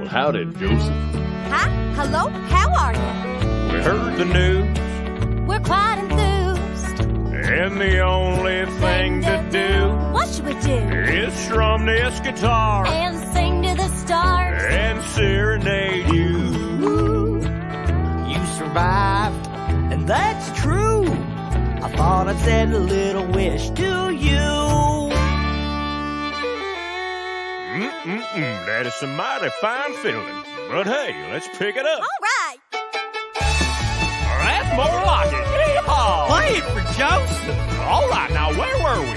Well, howdy, Joseph. Hi, hello, how are you? We heard the news, We're quite enthused. and the only thing to do What should we do? is strum this guitar And sing to the stars. and serenade you. You survived, and that's true. I thought I said a little wish to you. That is some mighty fine fiddling. But hey, let's pick it up. All right. That's more like it. Yeehaw! Play it for Joseph. All right, now where were we?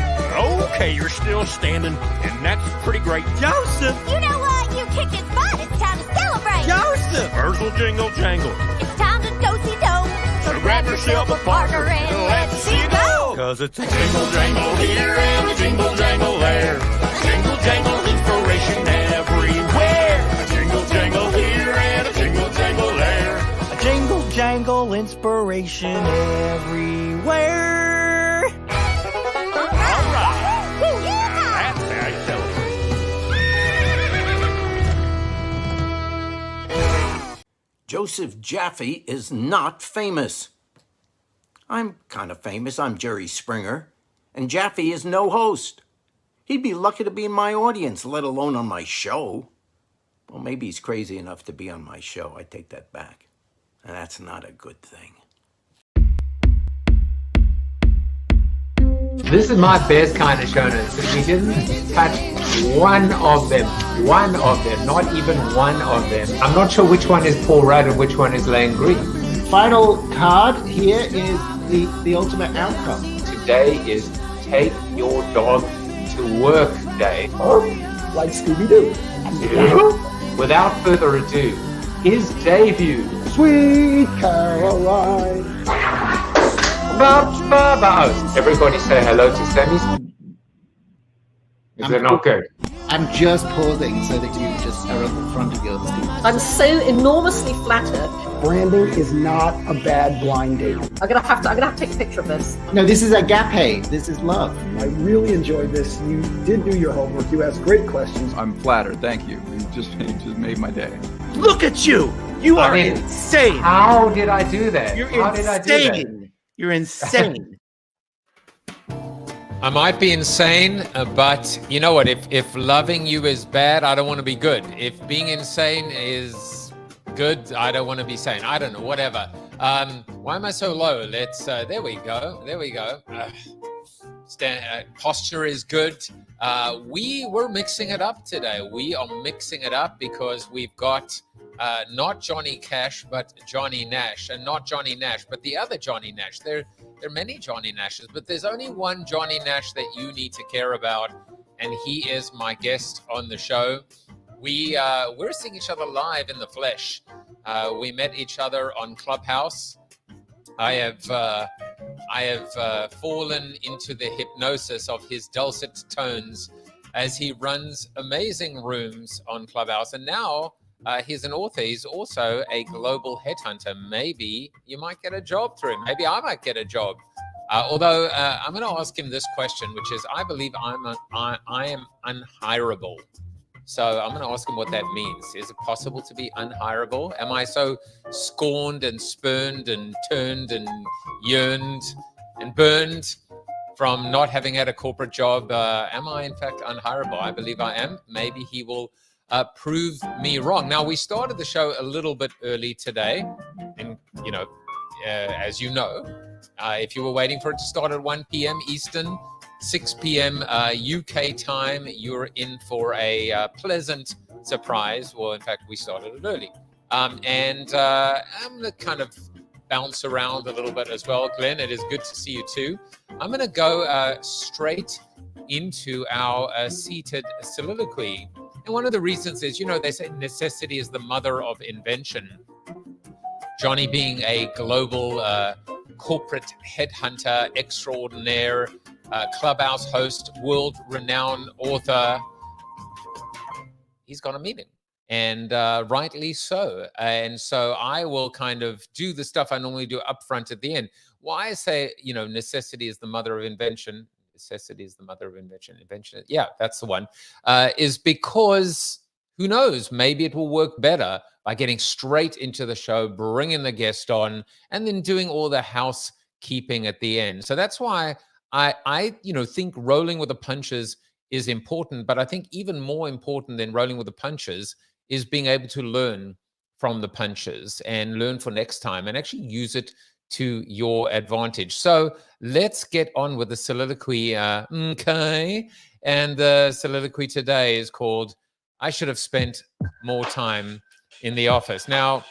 Okay, you're still standing, and that's pretty great. Joseph. You know what? You kicked its butt. It's time to celebrate. Joseph. Ursel jingle jangle. It's time to do-si-do. So grab yourself a partner and let's see go. Cause it's a Jingle jangle here and a jingle jangle there. A jingle jangle inspiration everywhere. A jingle jangle here and a jingle jangle there. A jingle jangle inspiration everywhere. All right. That's how you celebrate. Joseph JAFFE is not famous. I'm kind of famous. I'm Jerry Springer. And JAFFE is no host. He'd be lucky to be in my audience, let alone on my show. Well, maybe he's crazy enough to be on my show. I take that back. And that's not a good thing. This is my best kind of show notes. We didn't touch one of them, not even one of them. I'm not sure which one is Paul Rudd and which one is Lane Green. Final card here is the ultimate outcome. Today is Take Your Dog to Work Day. Like Scooby-Doo. Without further ado, his debut. Sweet Caroline. Everybody say hello to Sammy. Is it not good? I'm just pausing so that you just are at the front of your seat. I'm so enormously flattered. Branding is not a bad blind date. I'm gonna have to take a picture of this. No, this is agape. This is love. I really enjoyed this. You did do your homework. You asked great questions. I'm flattered. Thank you. You just made my day. Look at you. You are insane. How did I do that? You're How did I do that? insane. You're insane. I might be insane, but you know what? If loving you is bad, I don't want to be good. If being insane is good, I don't want to be sane. I don't know, whatever. Why am I so low? Let's, there we go. There we go. Posture is good. We're mixing it up today. We are mixing it up because we've got not Johnny Cash, but Johnny Nash, and not Johnny Nash, but the other Johnny Nash. There are many Johnny Nashes, but there's only one Johnny Nash that you need to care about, and he is my guest on the show. We're seeing each other live in the flesh. We met each other on Clubhouse. I have fallen into the hypnosis of his dulcet tones as he runs amazing rooms on Clubhouse. And now he's an author. He's also a global headhunter. Maybe you might get a job through him. Maybe I might get a job. Although I'm going to ask him this question, which is, I believe I am unhireable. So I'm going to ask him what that means. Is it possible to be unhireable? Am I so scorned and spurned and turned and yearned and burned from not having had a corporate job? Am I in fact unhireable? I believe I am. Maybe he will prove me wrong. Now, we started the show a little bit early today. And, as you know, if you were waiting for it to start at 1 p.m. Eastern, 6 p.m. UK time, you're in for a pleasant surprise. Well, in fact, we started it early. And I'm going to kind of bounce around a little bit as well. Glenn, it is good to see you too. I'm going to go straight into our seated soliloquy. And one of the reasons is, they say necessity is the mother of invention. Johnny being a global corporate headhunter extraordinaire, Clubhouse host, world-renowned author, he's got a meeting, and rightly so. And so I will kind of do the stuff I normally do up front at the end. Why I say, necessity is the mother of invention. Necessity is the mother of invention. Yeah, that's the one. Is because who knows, maybe it will work better by getting straight into the show, bringing the guest on, and then doing all the housekeeping at the end. So that's why I think rolling with the punches is important, but I think even more important than rolling with the punches is being able to learn from the punches and learn for next time and actually use it to your advantage. So let's get on with the soliloquy. Okay. And the soliloquy today is called, I should have spent more time in the office. Now,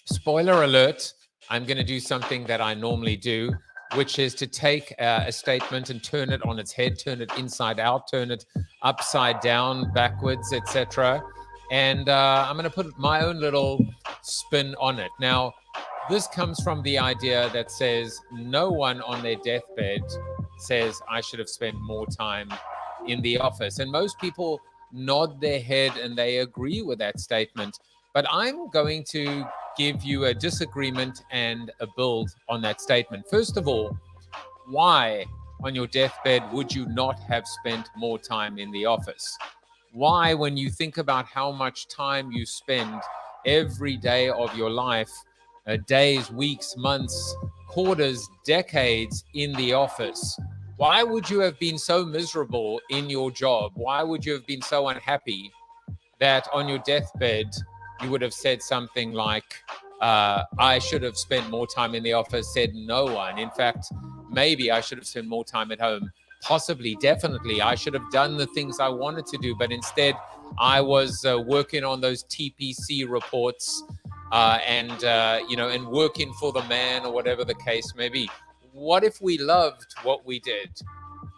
spoiler alert, I'm going to do something that I normally do, which is to take a statement and turn it on its head, turn it inside out, turn it upside down, backwards, etc. And I'm going to put my own little spin on it. Now, this comes from the idea that says no one on their deathbed says, I should have spent more time in the office. And most people nod their head and they agree with that statement. But I'm going to give you a disagreement and a build on that statement. First of all, why on your deathbed would you not have spent more time in the office? Why, when you think about how much time you spend every day of your life, days, weeks, months, quarters, decades in the office, why would you have been so miserable in your job? Why would you have been so unhappy that on your deathbed you would have said something like, I should have spent more time in the office? Said no one. In fact, maybe I should have spent more time at home. Possibly, definitely, I should have done the things I wanted to do, but instead I was working on those TPC reports and working for the man, or whatever the case may be. What if we loved what we did?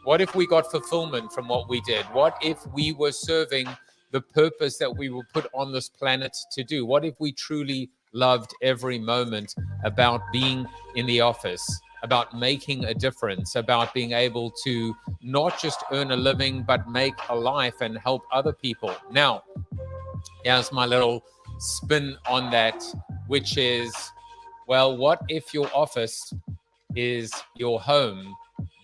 What if we got fulfillment from what we did? What if we were serving the purpose that we were put on this planet to do? What if we truly loved every moment about being in the office, about making a difference, about being able to not just earn a living, but make a life and help other people? Now, here's my little spin on that, which is, well, what if your office is your home?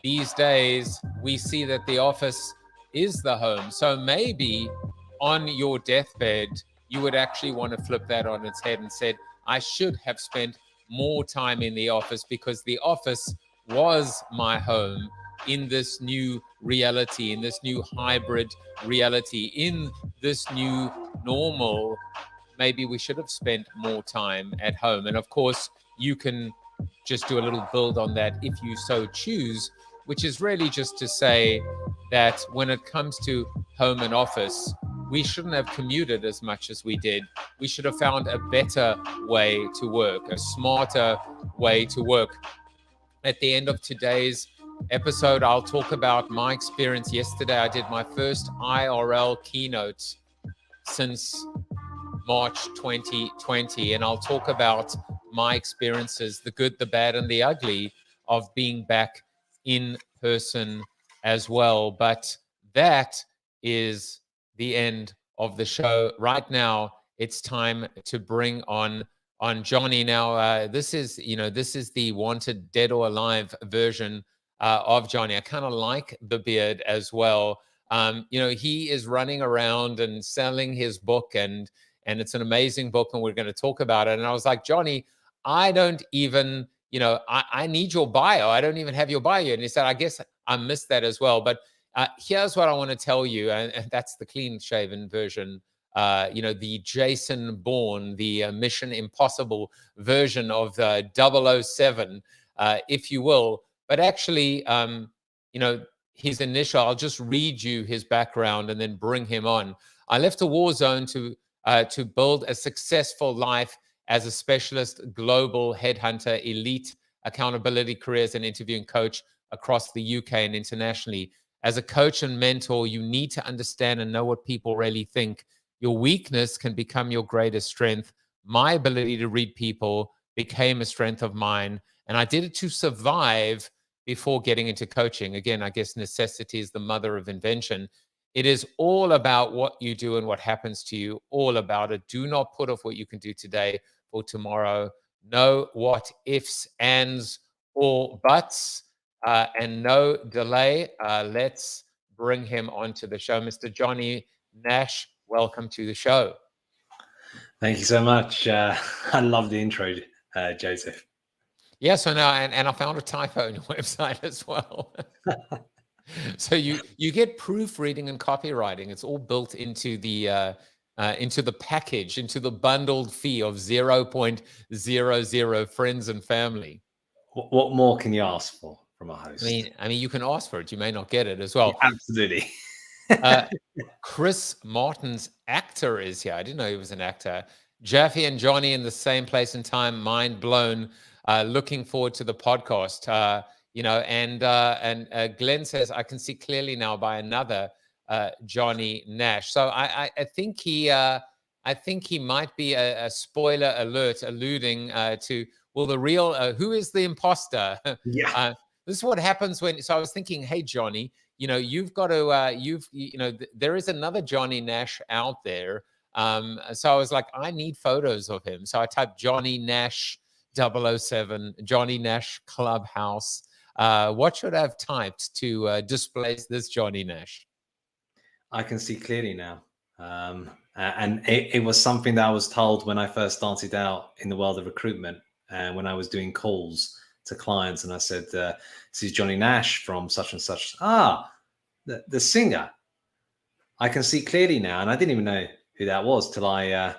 These days, we see that the office is the home. So maybe on your deathbed, you would actually want to flip that on its head and said, I should have spent more time in the office because the office was my home in this new reality, in this new hybrid reality, in this new normal. Maybe we should have spent more time at home. And of course, you can just do a little build on that if you so choose, which is really just to say that when it comes to home and office, we shouldn't have commuted as much as we did. We should have found a better way to work, a smarter way to work. At the end of today's episode, I'll talk about my experience yesterday. I did my first IRL keynote since March 2020, and I'll talk about my experiences, the good, the bad, and the ugly of being back in person as well. But that is the end of the show. Right now, it's time to bring on Johnny. Now, this is the wanted dead or alive version of Johnny. I kind of like the beard as well. He is running around and selling his book, and it's an amazing book, and we're going to talk about it. And I was like, Johnny, I don't even, I need your bio. I don't even have your bio. And he said, I guess I missed that as well. But here's what I want to tell you, and that's the clean-shaven version, the Jason Bourne, the Mission Impossible version of 007, if you will. But actually, his initial, I'll just read you his background and then bring him on. I left a war zone to build a successful life as a specialist global headhunter, elite accountability careers and interviewing coach across the UK and internationally. As a coach and mentor, you need to understand and know what people really think. Your weakness can become your greatest strength. My ability to read people became a strength of mine, and I did it to survive before getting into coaching. Again, I guess necessity is the mother of invention. It is all about what you do and what happens to you, all about it. Do not put off what you can do today for tomorrow. No what ifs, ands, or buts, and no delay. Let's bring him onto the show. Mr. Johnny Nash, welcome to the show. Thank you so much. I love the intro, Joseph. Yeah, so now, and I found a typo on your website as well. So you get proofreading and copywriting. It's all built into the package, into the bundled fee of 0.00 friends and family. What more can you ask for from a host? I mean, you can ask for it. You may not get it as well. Yeah, absolutely. Chris Martin's actor is here. I didn't know he was an actor. JAFFE and Johnny in the same place and time. Mind blown. Looking forward to the podcast. And Glenn says, I can see clearly now by another Johnny Nash. So I think he might be a spoiler alert alluding to, well, the real, who is the imposter? Yeah. This is what happens so I was thinking, hey, Johnny, you've got to, there is another Johnny Nash out there. So I was like, I need photos of him. So I typed Johnny Nash 007, Johnny Nash Clubhouse. What should I have typed to displace this Johnny Nash? I can see clearly now. And it was something that I was told when I first started out in the world of recruitment, and when I was doing calls to clients, and I said, this is Johnny Nash from such and such. The singer. I can see clearly now. And I didn't even know who that was till I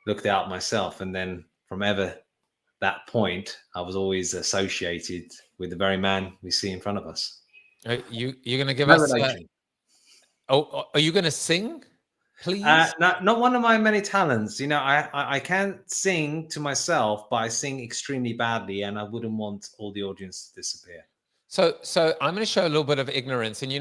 looked it up myself. And then from that point, I was always associated with the very man we see in front of us. You're going to give us... are you going to sing, please? Not one of my many talents. I can't sing to myself, but I sing extremely badly, and I wouldn't want all the audience to disappear. So I'm going to show a little bit of ignorance. And,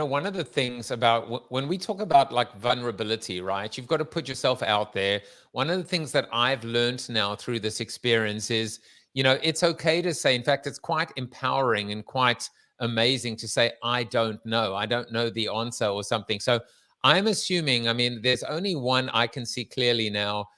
one of the things about when we talk about like vulnerability, right? You've got to put yourself out there. One of the things that I've learned now through this experience is, it's okay to say, in fact, it's quite empowering and quite amazing to say, I don't know the answer or something. So I'm assuming, there's only one I can see clearly now.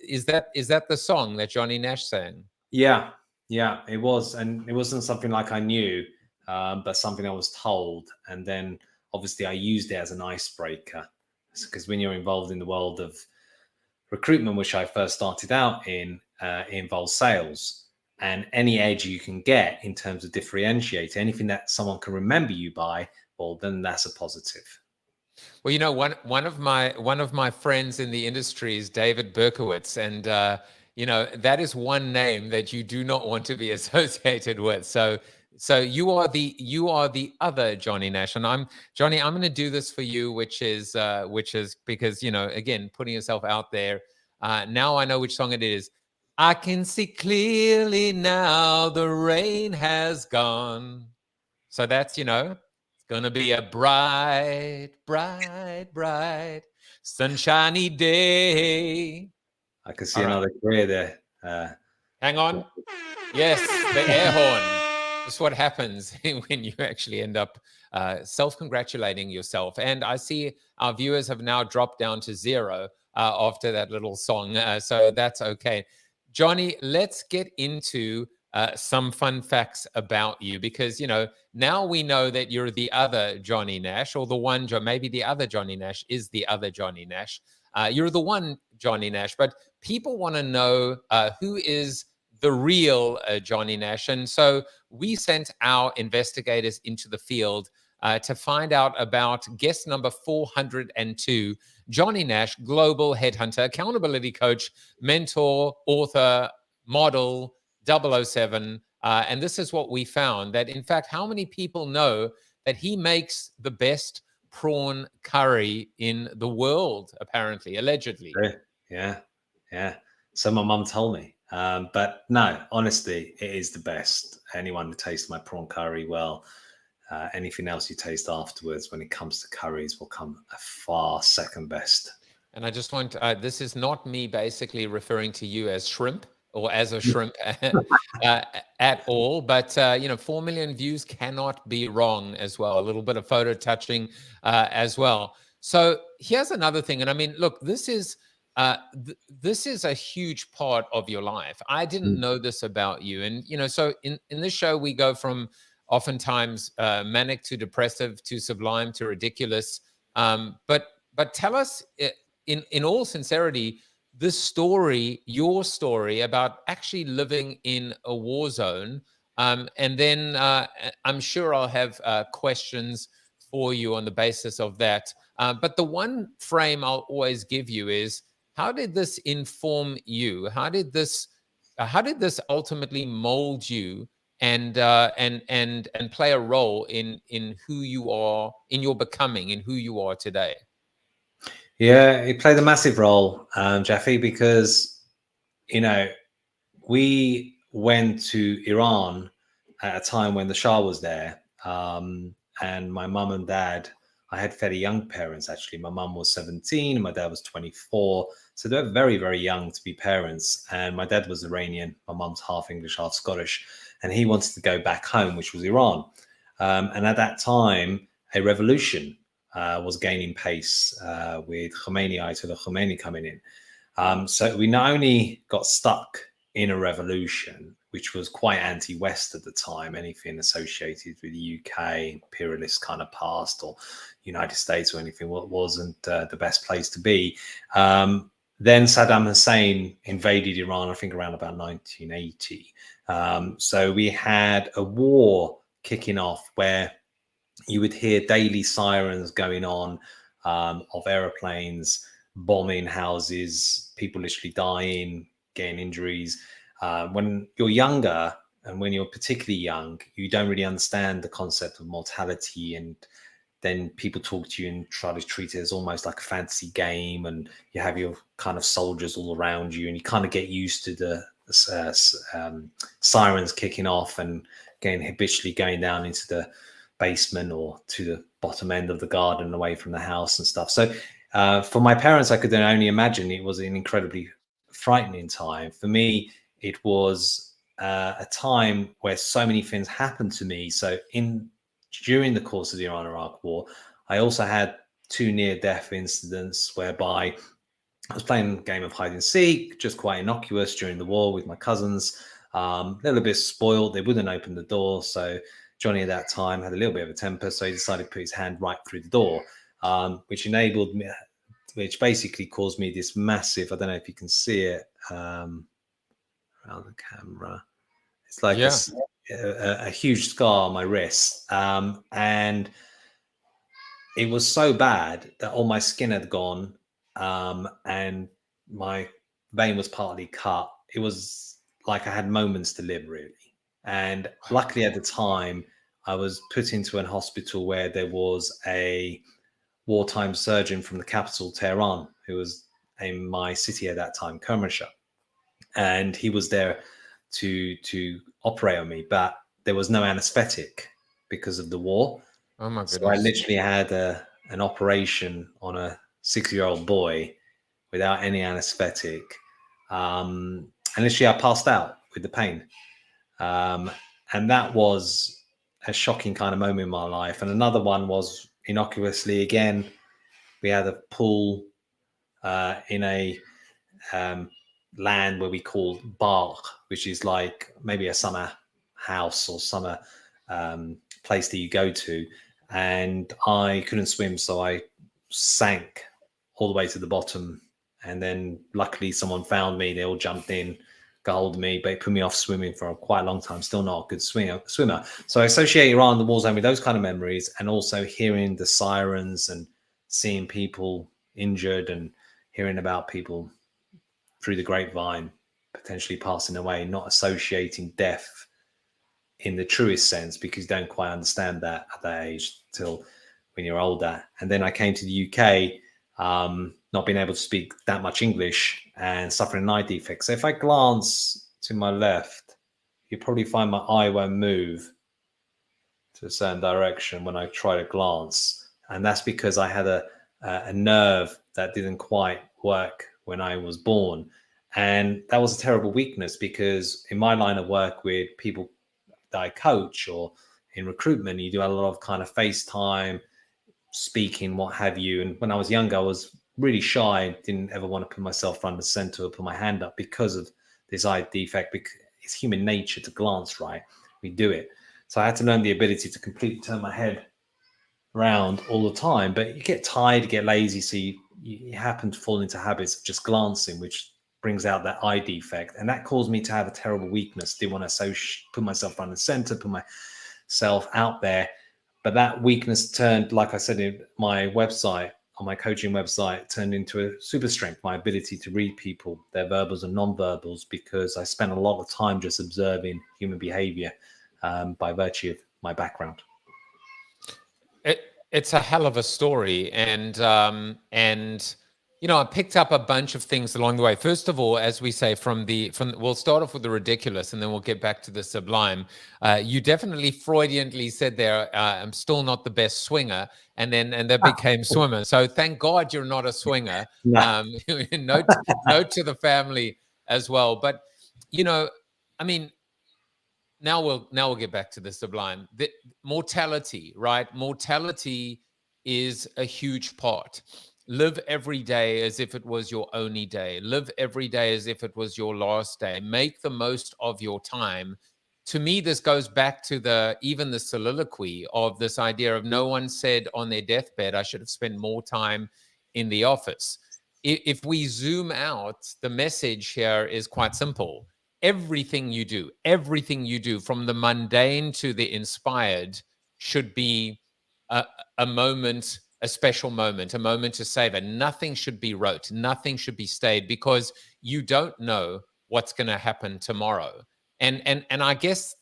Is that the song that Johnny Nash sang? Yeah, it was. And it wasn't something like I knew, but something I was told. And then obviously I used it as an icebreaker, because when you're involved in the world of recruitment, which I first started out in, it involves sales. And any edge you can get in terms of differentiate, anything that someone can remember you by, well, then that's a positive. Well, one of my friends in the industry is David Berkowitz, and that is one name that you do not want to be associated with. So you are the other Johnny Nash, and I'm going to do this for you, which is because again, putting yourself out there. Now I know which song it is. I can see clearly now the rain has gone. So that's, it's going to be a bright, bright, bright, sunshiny day. I can see another career there. Hang on. Yes, the air horn. That's what happens when you actually end up self-congratulating yourself. And I see our viewers have now dropped down to 0 after that little song. So that's okay. Johnny, let's get into some fun facts about you, because, now we know that you're the other Johnny Nash, or the one, maybe the other Johnny Nash is the other Johnny Nash. You're the one Johnny Nash, but people want to know who is the real Johnny Nash. And so we sent our investigators into the field to find out about guest number 402, Johnny Nash, global headhunter, accountability coach, mentor, author, model, 007. And this is what we found, that in fact, how many people know that he makes the best prawn curry in the world, apparently, allegedly? Yeah. So my mum told me. But no, honestly, it is the best. Anyone who tastes my prawn curry, well, anything else you taste afterwards when it comes to curries will come a far second best. And I just want this is not me basically referring to you as shrimp or as a shrimp at all, but 4 million views cannot be wrong as well. A little bit of photo touching as well. So here's another thing, and look, this is a huge part of your life. I didn't know this about you, and so in this show we go from oftentimes manic to depressive to sublime to ridiculous. But tell us, in all sincerity, this story, your story about actually living in a war zone, and then I'm sure I'll have questions for you on the basis of that. But the one frame I'll always give you is, how did this inform you? How did this ultimately mold you and play a role in who you are, in your becoming, in who you are today? Yeah, it played a massive role, Jaffe, because, you know, we went to Iran at a time when the Shah was there. And my mum and dad, I had fairly young parents, actually. My mum was 17 and my dad was 24. So they were very, very young to be parents. And my dad was Iranian. My mum's half English, half Scottish. And he wanted to go back home, which was Iran. And at that time, a revolution was gaining pace with Khomeini, Ayatollah Khomeini coming in. So we not only got stuck in a revolution, which was quite anti-West at the time, anything associated with the UK, imperialist kind of past, or United States or anything, wasn't the best place to be. Then Saddam Hussein invaded Iran, I think around about 1980. So we had a war kicking off where you would hear daily sirens going on of aeroplanes bombing houses, people literally dying, getting injuries. When you're younger, and when you're particularly young, you don't really understand the concept of mortality, and then people talk to you and try to treat it as almost like a fantasy game, and you have your kind of soldiers all around you, and you kind of get used to the sirens kicking off and getting habitually going down into the basement or to the bottom end of the garden away from the house and stuff. So for my parents, I could then only imagine it was an incredibly frightening time. For me, it was a time where so many things happened to me. So during the course of the Iran-Iraq War, I also had 2 near-death incidents whereby I was playing a game of hide and seek, just quite innocuous during the war with my cousins, a little bit spoiled. They wouldn't open the door. So Johnny at that time had a little bit of a temper. So he decided to put his hand right through the door, which enabled me, which basically caused me this massive, I don't know if you can see it around the camera. It's like a huge scar on my wrist. And it was so bad that all my skin had gone, and my vein was partly cut. It was like I had moments to live, really. And luckily at the time, I was put into an hospital where there was a wartime surgeon from the capital, Tehran, who was in my city at that time, Kermanshah. And he was there to operate on me, but there was no anesthetic because of the war. Oh my goodness. So I literally had an operation on a 6-year-old boy without any anesthetic. And literally I passed out with the pain. And that was a shocking kind of moment in my life. And another one was innocuously, again, we had a pool in a land where we called Bark, which is like maybe a summer house or summer place that you go to. And I couldn't swim, so I sank all the way to the bottom. And then luckily someone found me. They all jumped in, got hold of me, but it put me off swimming for quite a long time. Still not a good swimmer. So I associate Iran, the war zone, with those kind of memories, and also hearing the sirens and seeing people injured and hearing about people through the grapevine potentially passing away, not associating death in the truest sense, because you don't quite understand that at that age till when you're older. And then I came to the UK, not being able to speak that much English and suffering an eye defect. So if I glance to my left, you probably find my eye won't move to a certain direction when I try to glance. And that's because I had a nerve that didn't quite work when I was born. And that was a terrible weakness, because in my line of work with people that I coach or in recruitment, you do a lot of kind of FaceTime, speaking, what have you. And when I was younger, I was really shy, didn't ever want to put myself front and center or put my hand up because of this eye defect, because it's human nature to glance, right? We do it. So I had to learn the ability to completely turn my head around all the time. But you get tired, you get lazy, so you happen to fall into habits of just glancing, which brings out that eye defect. And that caused me to have a terrible weakness. Didn't want to put myself front and center, put myself out there. But that weakness turned, like I said, in my website, on my coaching website, turned into a super strength, my ability to read people, their verbals and non-verbals, because I spent a lot of time just observing human behavior by virtue of my background. It's a hell of a story. And you know, I picked up a bunch of things along the way. First of all, as we say, we'll start off with the ridiculous and then we'll get back to the sublime. You definitely Freudianly said there, I'm still not the best swinger. And that became swimmer. So thank God you're not a swinger. No. Note to the family as well. But, you know, I mean, now we'll get back to the sublime. The mortality, right? Mortality is a huge part. Live every day as if it was your only day. Live every day as if it was your last day. Make the most of your time. To me, this goes back to even the soliloquy of this idea of no one said on their deathbed, I should have spent more time in the office. If we zoom out, the message here is quite simple. Everything you do from the mundane to the inspired should be a moment, a special moment, a moment to savor. Nothing should be rote. Nothing should be stayed, because you don't know what's going to happen tomorrow. And I guess,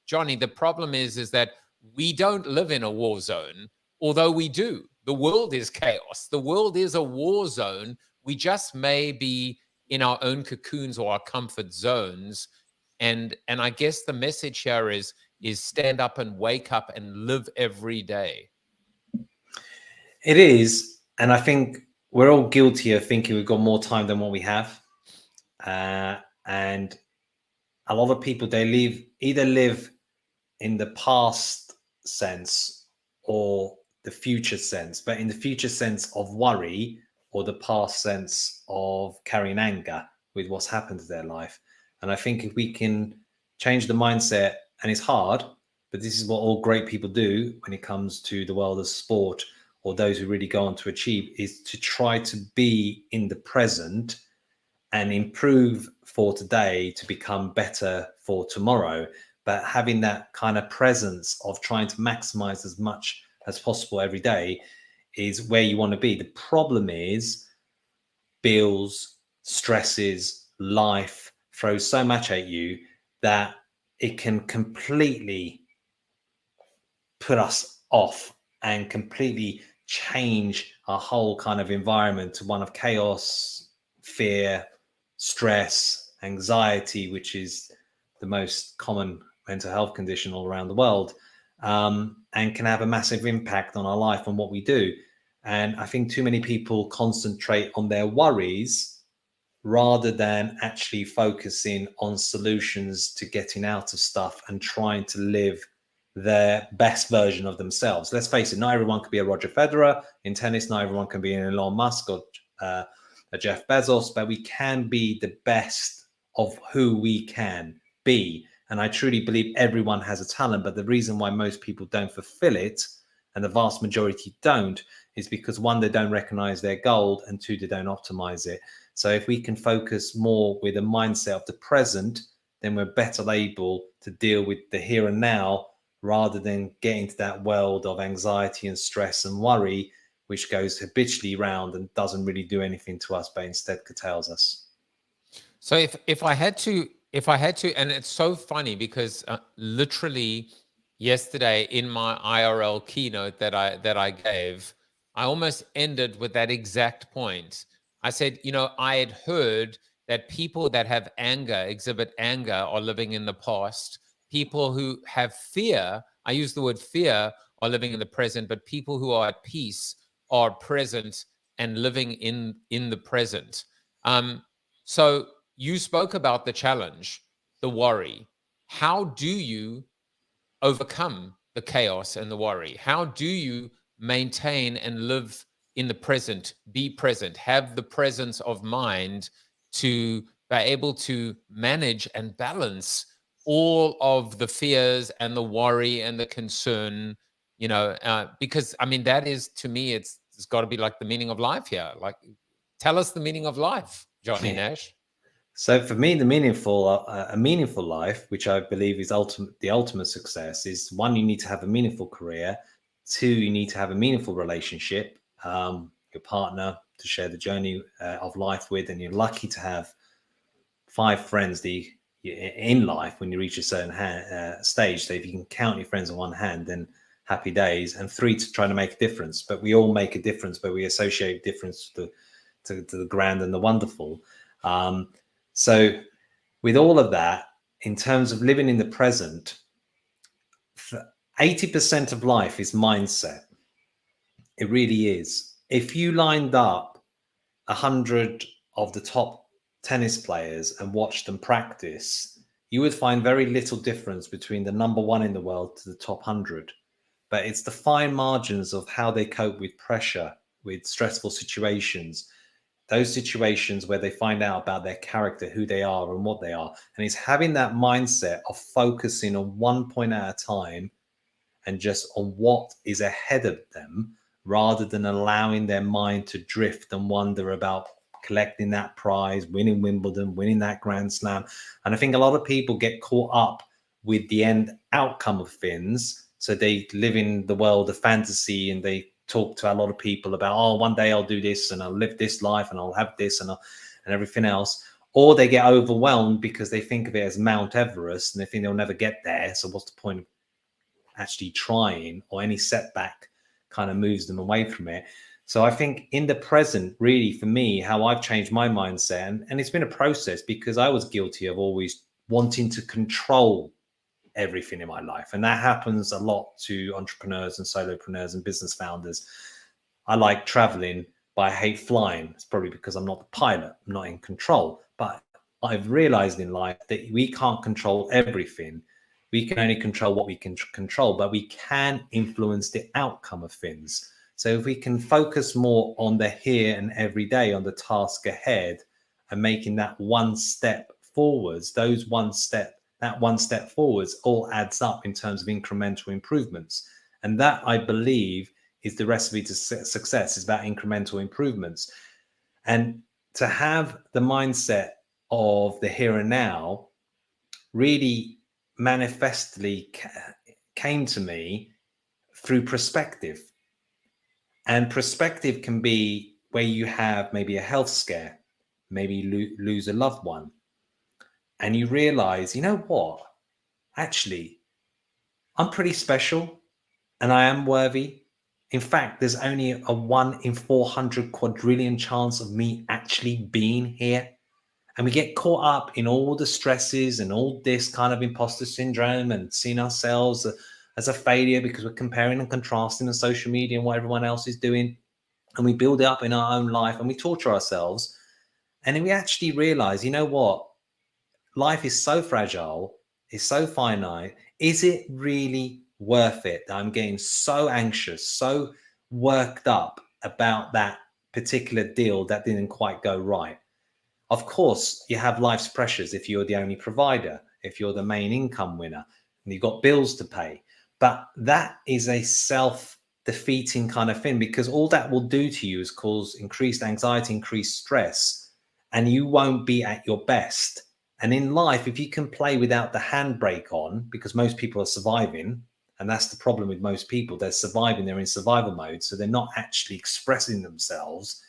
Johnny, the problem is that we don't live in a war zone, although we do. The world is chaos. The world is a war zone. We just may be in our own cocoons or our comfort zones. And I guess the message here is stand up and wake up and live every day. It is. And I think we're all guilty of thinking we've got more time than what we have. And a lot of people, they either live in the past sense or the future sense, but in the future sense of worry or the past sense of carrying anger with what's happened to their life. And I think if we can change the mindset, and it's hard, but this is what all great people do when it comes to the world of sport, or those who really go on to achieve, is to try to be in the present and improve for today to become better for tomorrow. But having that kind of presence of trying to maximize as much as possible every day is where you want to be. The problem is bills, stresses, life throws so much at you that it can completely put us off and completely change our whole kind of environment to one of chaos, fear, stress, anxiety, which is the most common mental health condition all around the world, and can have a massive impact on our life and what we do. And I think too many people concentrate on their worries rather than actually focusing on solutions to getting out of stuff and trying to live their best version of themselves. Let's face it, not everyone can be a Roger Federer in tennis, not everyone can be an Elon Musk or a Jeff Bezos, but we can be the best of who we can be. And I truly believe everyone has a talent, but the reason why most people don't fulfill it, and the vast majority don't, is because one, they don't recognize their gold, and two, they don't optimize it. So if we can focus more with a mindset of the present, then we're better able to deal with the here and now, rather than get into that world of anxiety and stress and worry, which goes habitually round and doesn't really do anything to us, but instead curtails us. So if I had to, and it's so funny because literally yesterday in my IRL keynote that I gave, I almost ended with that exact point. I said, you know, I had heard that people that have anger, exhibit anger, are living in the past. People who have fear, I use the word fear, are living in the present, but people who are at peace are present and living in the present. So you spoke about the challenge, the worry. How do you overcome the chaos and the worry? How do you maintain and live in the present, be present, have the presence of mind to be able to manage and balance all of the fears and the worry and the concern, you know, because I mean, that is, to me, it's it's got to be like the meaning of life here. Like, tell us the meaning of life, Johnny Nash. So for me, a meaningful life, which I believe is the ultimate success, is one, you need to have a meaningful career. Two, you need to have a meaningful relationship, your partner to share the journey of life with, and you're lucky to have 5 friends in life when you reach a certain stage. So if you can count your friends on one hand, then happy days. And 3, to try to make a difference. But we all make a difference, but we associate difference to the grand and the wonderful. So with all of that, in terms of living in the present, 80% of life is mindset. It really is. If you lined up 100 of the top tennis players and watched them practice, you would find very little difference between the number 1 in the world to the top 100. But it's the fine margins of how they cope with pressure, with stressful situations, those situations where they find out about their character, who they are and what they are. And it's having that mindset of focusing on one point at a time and just on what is ahead of them, rather than allowing their mind to drift and wonder about collecting that prize, winning Wimbledon, winning that Grand Slam. And I think a lot of people get caught up with the end outcome of things. So they live in the world of fantasy and they talk to a lot of people about, oh, one day I'll do this and I'll live this life and I'll have this and everything else. Or they get overwhelmed because they think of it as Mount Everest and they think they'll never get there. So what's the point of actually trying? Or any setback kind of moves them away from it. So I think in the present, really, for me, how I've changed my mindset, and it's been a process because I was guilty of always wanting to control everything in my life. And that happens a lot to entrepreneurs and solopreneurs and business founders. I like traveling, but I hate flying. It's probably because I'm not the pilot, I'm not in control. But I've realized in life that we can't control everything. We can only control what we can control, but we can influence the outcome of things. So if we can focus more on the here and every day, on the task ahead, and making that one step forwards, that one step forwards all adds up in terms of incremental improvements. And that, I believe, is the recipe to success, is about incremental improvements. And to have the mindset of the here and now really manifestly came to me through perspective. And perspective can be where you have maybe a health scare, maybe you lose a loved one, and you realize, you know what, actually, I'm pretty special and I am worthy. In fact, there's only a 1 in 400 quadrillion chance of me actually being here. And we get caught up in all the stresses and all this kind of imposter syndrome and seeing ourselves as a failure because we're comparing and contrasting on social media and what everyone else is doing. And we build it up in our own life and we torture ourselves. And then we actually realize, you know what? Life is so fragile, it's so finite. Is it really worth it that I'm getting so anxious, so worked up about that particular deal that didn't quite go right? Of course, you have life's pressures if you're the only provider, if you're the main income winner, and you've got bills to pay. But that is a self-defeating kind of thing, because all that will do to you is cause increased anxiety, increased stress, and you won't be at your best. And in life, if you can play without the handbrake on, because most people are surviving, and that's the problem with most people, they're surviving, they're in survival mode, so they're not actually expressing themselves.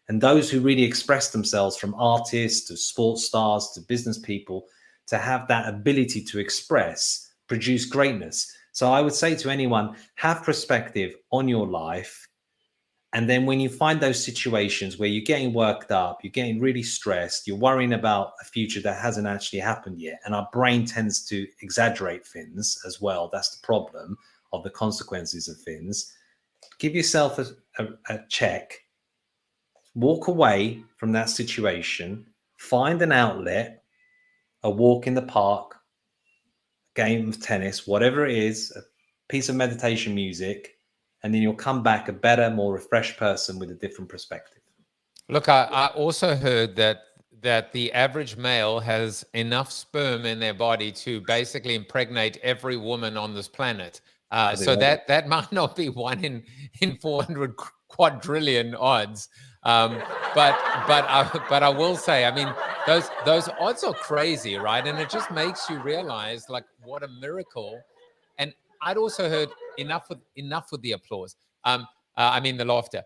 And those who really express themselves, from artists to sports stars to business people, to have that ability to express, produce greatness. So I would say to anyone, have perspective on your life. And then when you find those situations where you're getting worked up, you're getting really stressed, you're worrying about a future that hasn't actually happened yet. And our brain tends to exaggerate things as well. That's the problem of the consequences of things. Give yourself a check. Walk away from that situation, find an outlet, a walk in the park, a game of tennis, whatever it is, a piece of meditation music, and then you'll come back a better, more refreshed person with a different perspective. Look, I also heard that the average male has enough sperm in their body to basically impregnate every woman on this planet. So that might not be 1 in 400 quadrillion odds. But I will say, I mean, those odds are crazy, right? And it just makes you realize like what a miracle. And I'd also heard enough with the applause. I mean the laughter.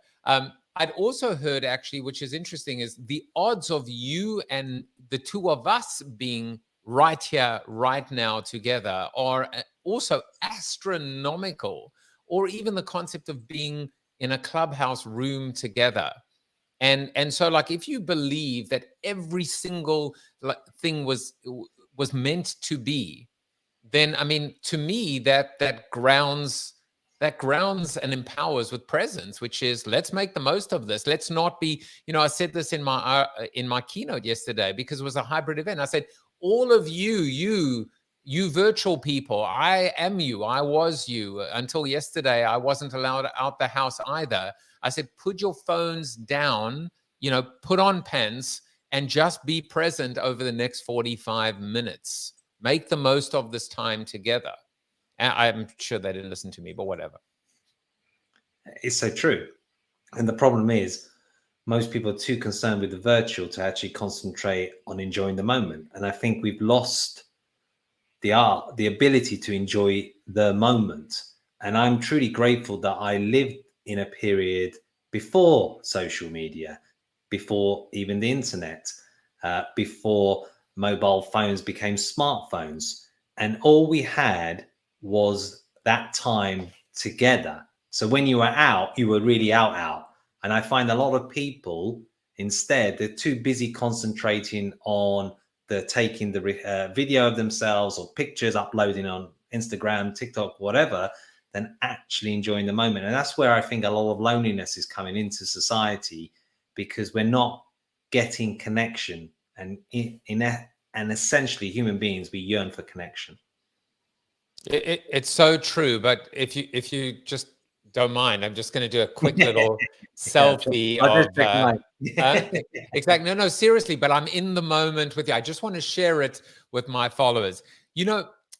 I'd also heard actually, which is interesting, is the odds of you and the two of us being right here, right now together are also astronomical, or even the concept of being in a Clubhouse room together. And so like if you believe that every single thing was meant to be, then I mean, to me, that grounds and empowers with presence, which is let's make the most of this. Let's not be, I said this in my keynote yesterday because it was a hybrid event. I said, all of you virtual people, I am you, I was you. Until yesterday, I wasn't allowed out the house either. I said, put your phones down, put on pants and just be present over the next 45 minutes. Make the most of this time together. And I'm sure they didn't listen to me, but whatever. It's so true. And the problem is most people are too concerned with the virtual to actually concentrate on enjoying the moment. And I think we've lost the ability to enjoy the moment. And I'm truly grateful that I lived in a period before social media, before even the internet, before mobile phones became smartphones. And all we had was that time together. So when you were out, you were really out. And I find a lot of people, instead, they're too busy concentrating on taking the video of themselves or pictures, uploading on Instagram, TikTok, whatever, than actually enjoying the moment. And that's where I think a lot of loneliness is coming into society, because we're not getting connection. And and essentially, human beings, we yearn for connection. It's so true. But if you just don't mind, I'm just going to do a quick little selfie exactly. No, seriously. But I'm in the moment with you. I just want to share it with my followers.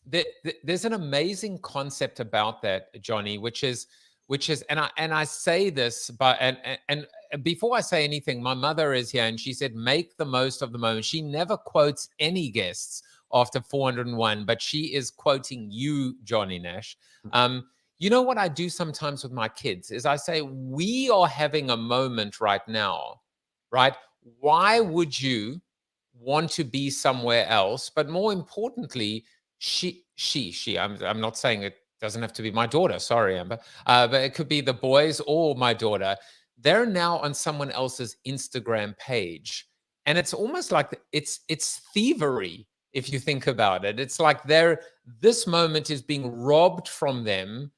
There's an amazing concept about that, Johnny, which is, and I say this, but and before I say anything, my mother is here, and she said, "Make the most of the moment." She never quotes any guests after 401, but she is quoting you, Johnny Nash. You know what I do sometimes with my kids is I say, we are having a moment right now, right? Why would you want to be somewhere else? But more importantly, I'm not saying it doesn't have to be my daughter. Sorry, Amber. But it could be the boys or my daughter. They're now on someone else's Instagram page. And it's almost like it's thievery, if you think about it. It's like this moment is being robbed from them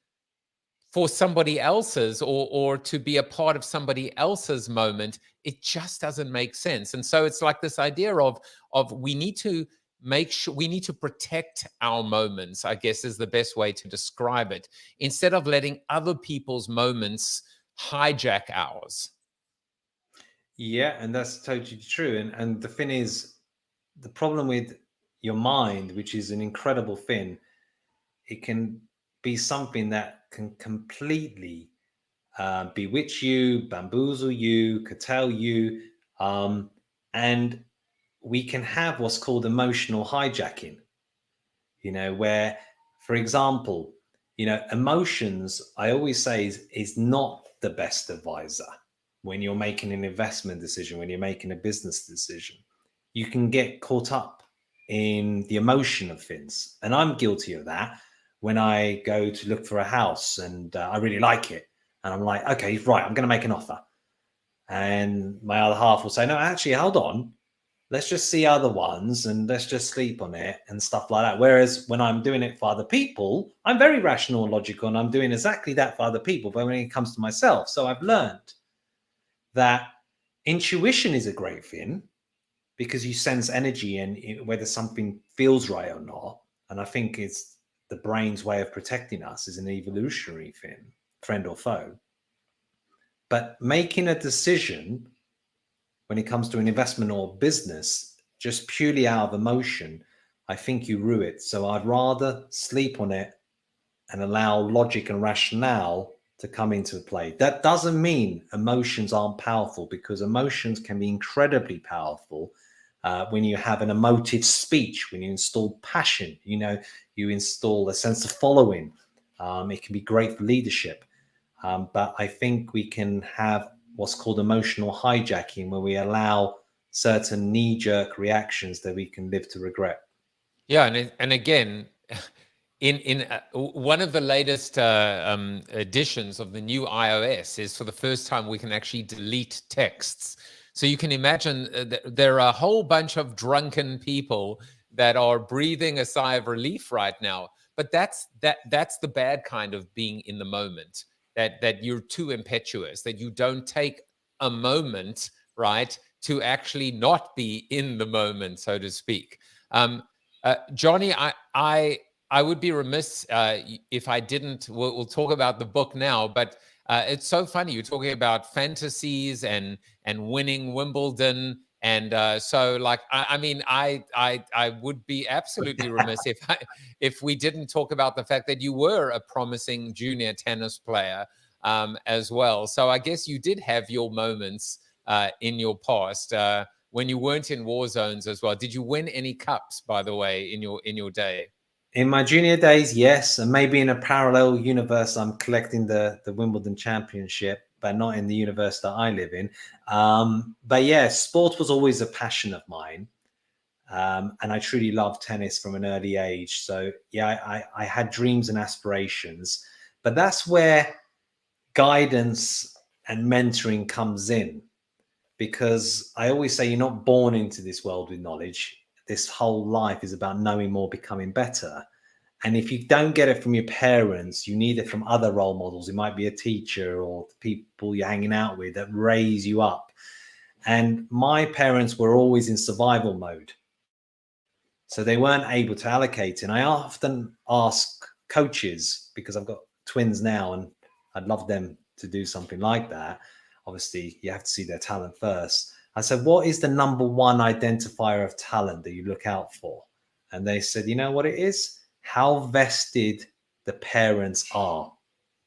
for somebody else's, or to be a part of somebody else's moment. It just doesn't make sense. And so it's like this idea of we need to make sure, we need to protect our moments, I guess is the best way to describe it, instead of letting other people's moments hijack ours. Yeah, and that's totally true. And the thing is, the problem with your mind, which is an incredible thing, it can be something that can completely bewitch you, bamboozle you, curtail you, and we can have what's called emotional hijacking, where, for example, emotions, I always say, is not the best advisor when you're making an investment decision, when you're making a business decision. You can get caught up in the emotion of things. And I'm guilty of that. When I go to look for a house and I really like it, and I'm like, okay, right, I'm going to make an offer. And my other half will say, no, actually, hold on. Let's just see other ones and let's just sleep on it and stuff like that. Whereas when I'm doing it for other people, I'm very rational and logical, and I'm doing exactly that for other people. But when it comes to myself, so I've learned that intuition is a great thing, because you sense energy and whether something feels right or not. And I think it's the brain's way of protecting us, is an evolutionary thing, friend or foe. But making a decision when it comes to an investment or business, just purely out of emotion, I think you rue it. So I'd rather sleep on it and allow logic and rationale to come into play. That doesn't mean emotions aren't powerful, because emotions can be incredibly powerful when you have an emotive speech, when you install passion, you install a sense of following. It can be great for leadership. But I think we can have what's called emotional hijacking, where we allow certain knee-jerk reactions that we can live to regret. Yeah, and again, in one of the latest editions of the new iOS is for the first time we can actually delete texts. So you can imagine there are a whole bunch of drunken people that are breathing a sigh of relief right now. But that's the bad kind of being in the moment. That you're too impetuous, that you don't take a moment, right, to actually not be in the moment, so to speak. Johnny, I would be remiss if I didn't. We'll talk about the book now, but it's so funny. You're talking about fantasies and winning Wimbledon, and so like I would be absolutely remiss if we didn't talk about the fact that you were a promising junior tennis player as well. So I guess you did have your moments in your past when you weren't in war zones as well. Did you win any cups, by the way, in your day? In my junior days, yes, and maybe in a parallel universe, I'm collecting the Wimbledon championship, but not in the universe that I live in. But yeah, sport was always a passion of mine, and I truly loved tennis from an early age. So yeah, I had dreams and aspirations, but that's where guidance and mentoring comes in, because I always say you're not born into this world with knowledge. This whole life is about knowing more, becoming better. And if you don't get it from your parents, you need it from other role models. It might be a teacher or people you're hanging out with that raise you up. And my parents were always in survival mode, so they weren't able to allocate. And I often ask coaches, because I've got twins now and I'd love them to do something like that. Obviously, you have to see their talent first. I said, what is the number one identifier of talent that you look out for? And they said, you know what it is? How vested the parents are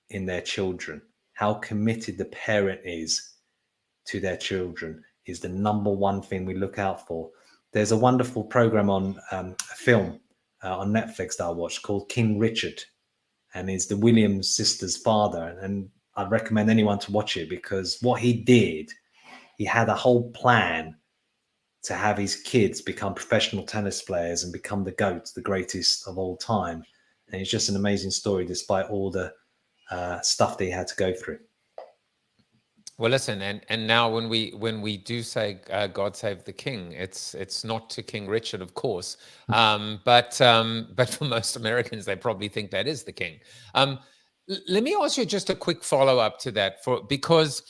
in their children. How committed the parent is to their children is the number one thing we look out for. There's a wonderful program on a film on Netflix that I watched called King Richard, and it's the Williams sisters' father. And I'd recommend anyone to watch it, because what he did, he had a whole plan to have his kids become professional tennis players and become the GOAT, the greatest of all time. And it's just an amazing story, despite all the stuff that he had to go through. Well, listen, and now when we do say God save the king, it's not to King Richard, of course, but for most Americans, they probably think that is the king. Let me ask you just a quick follow-up to that, because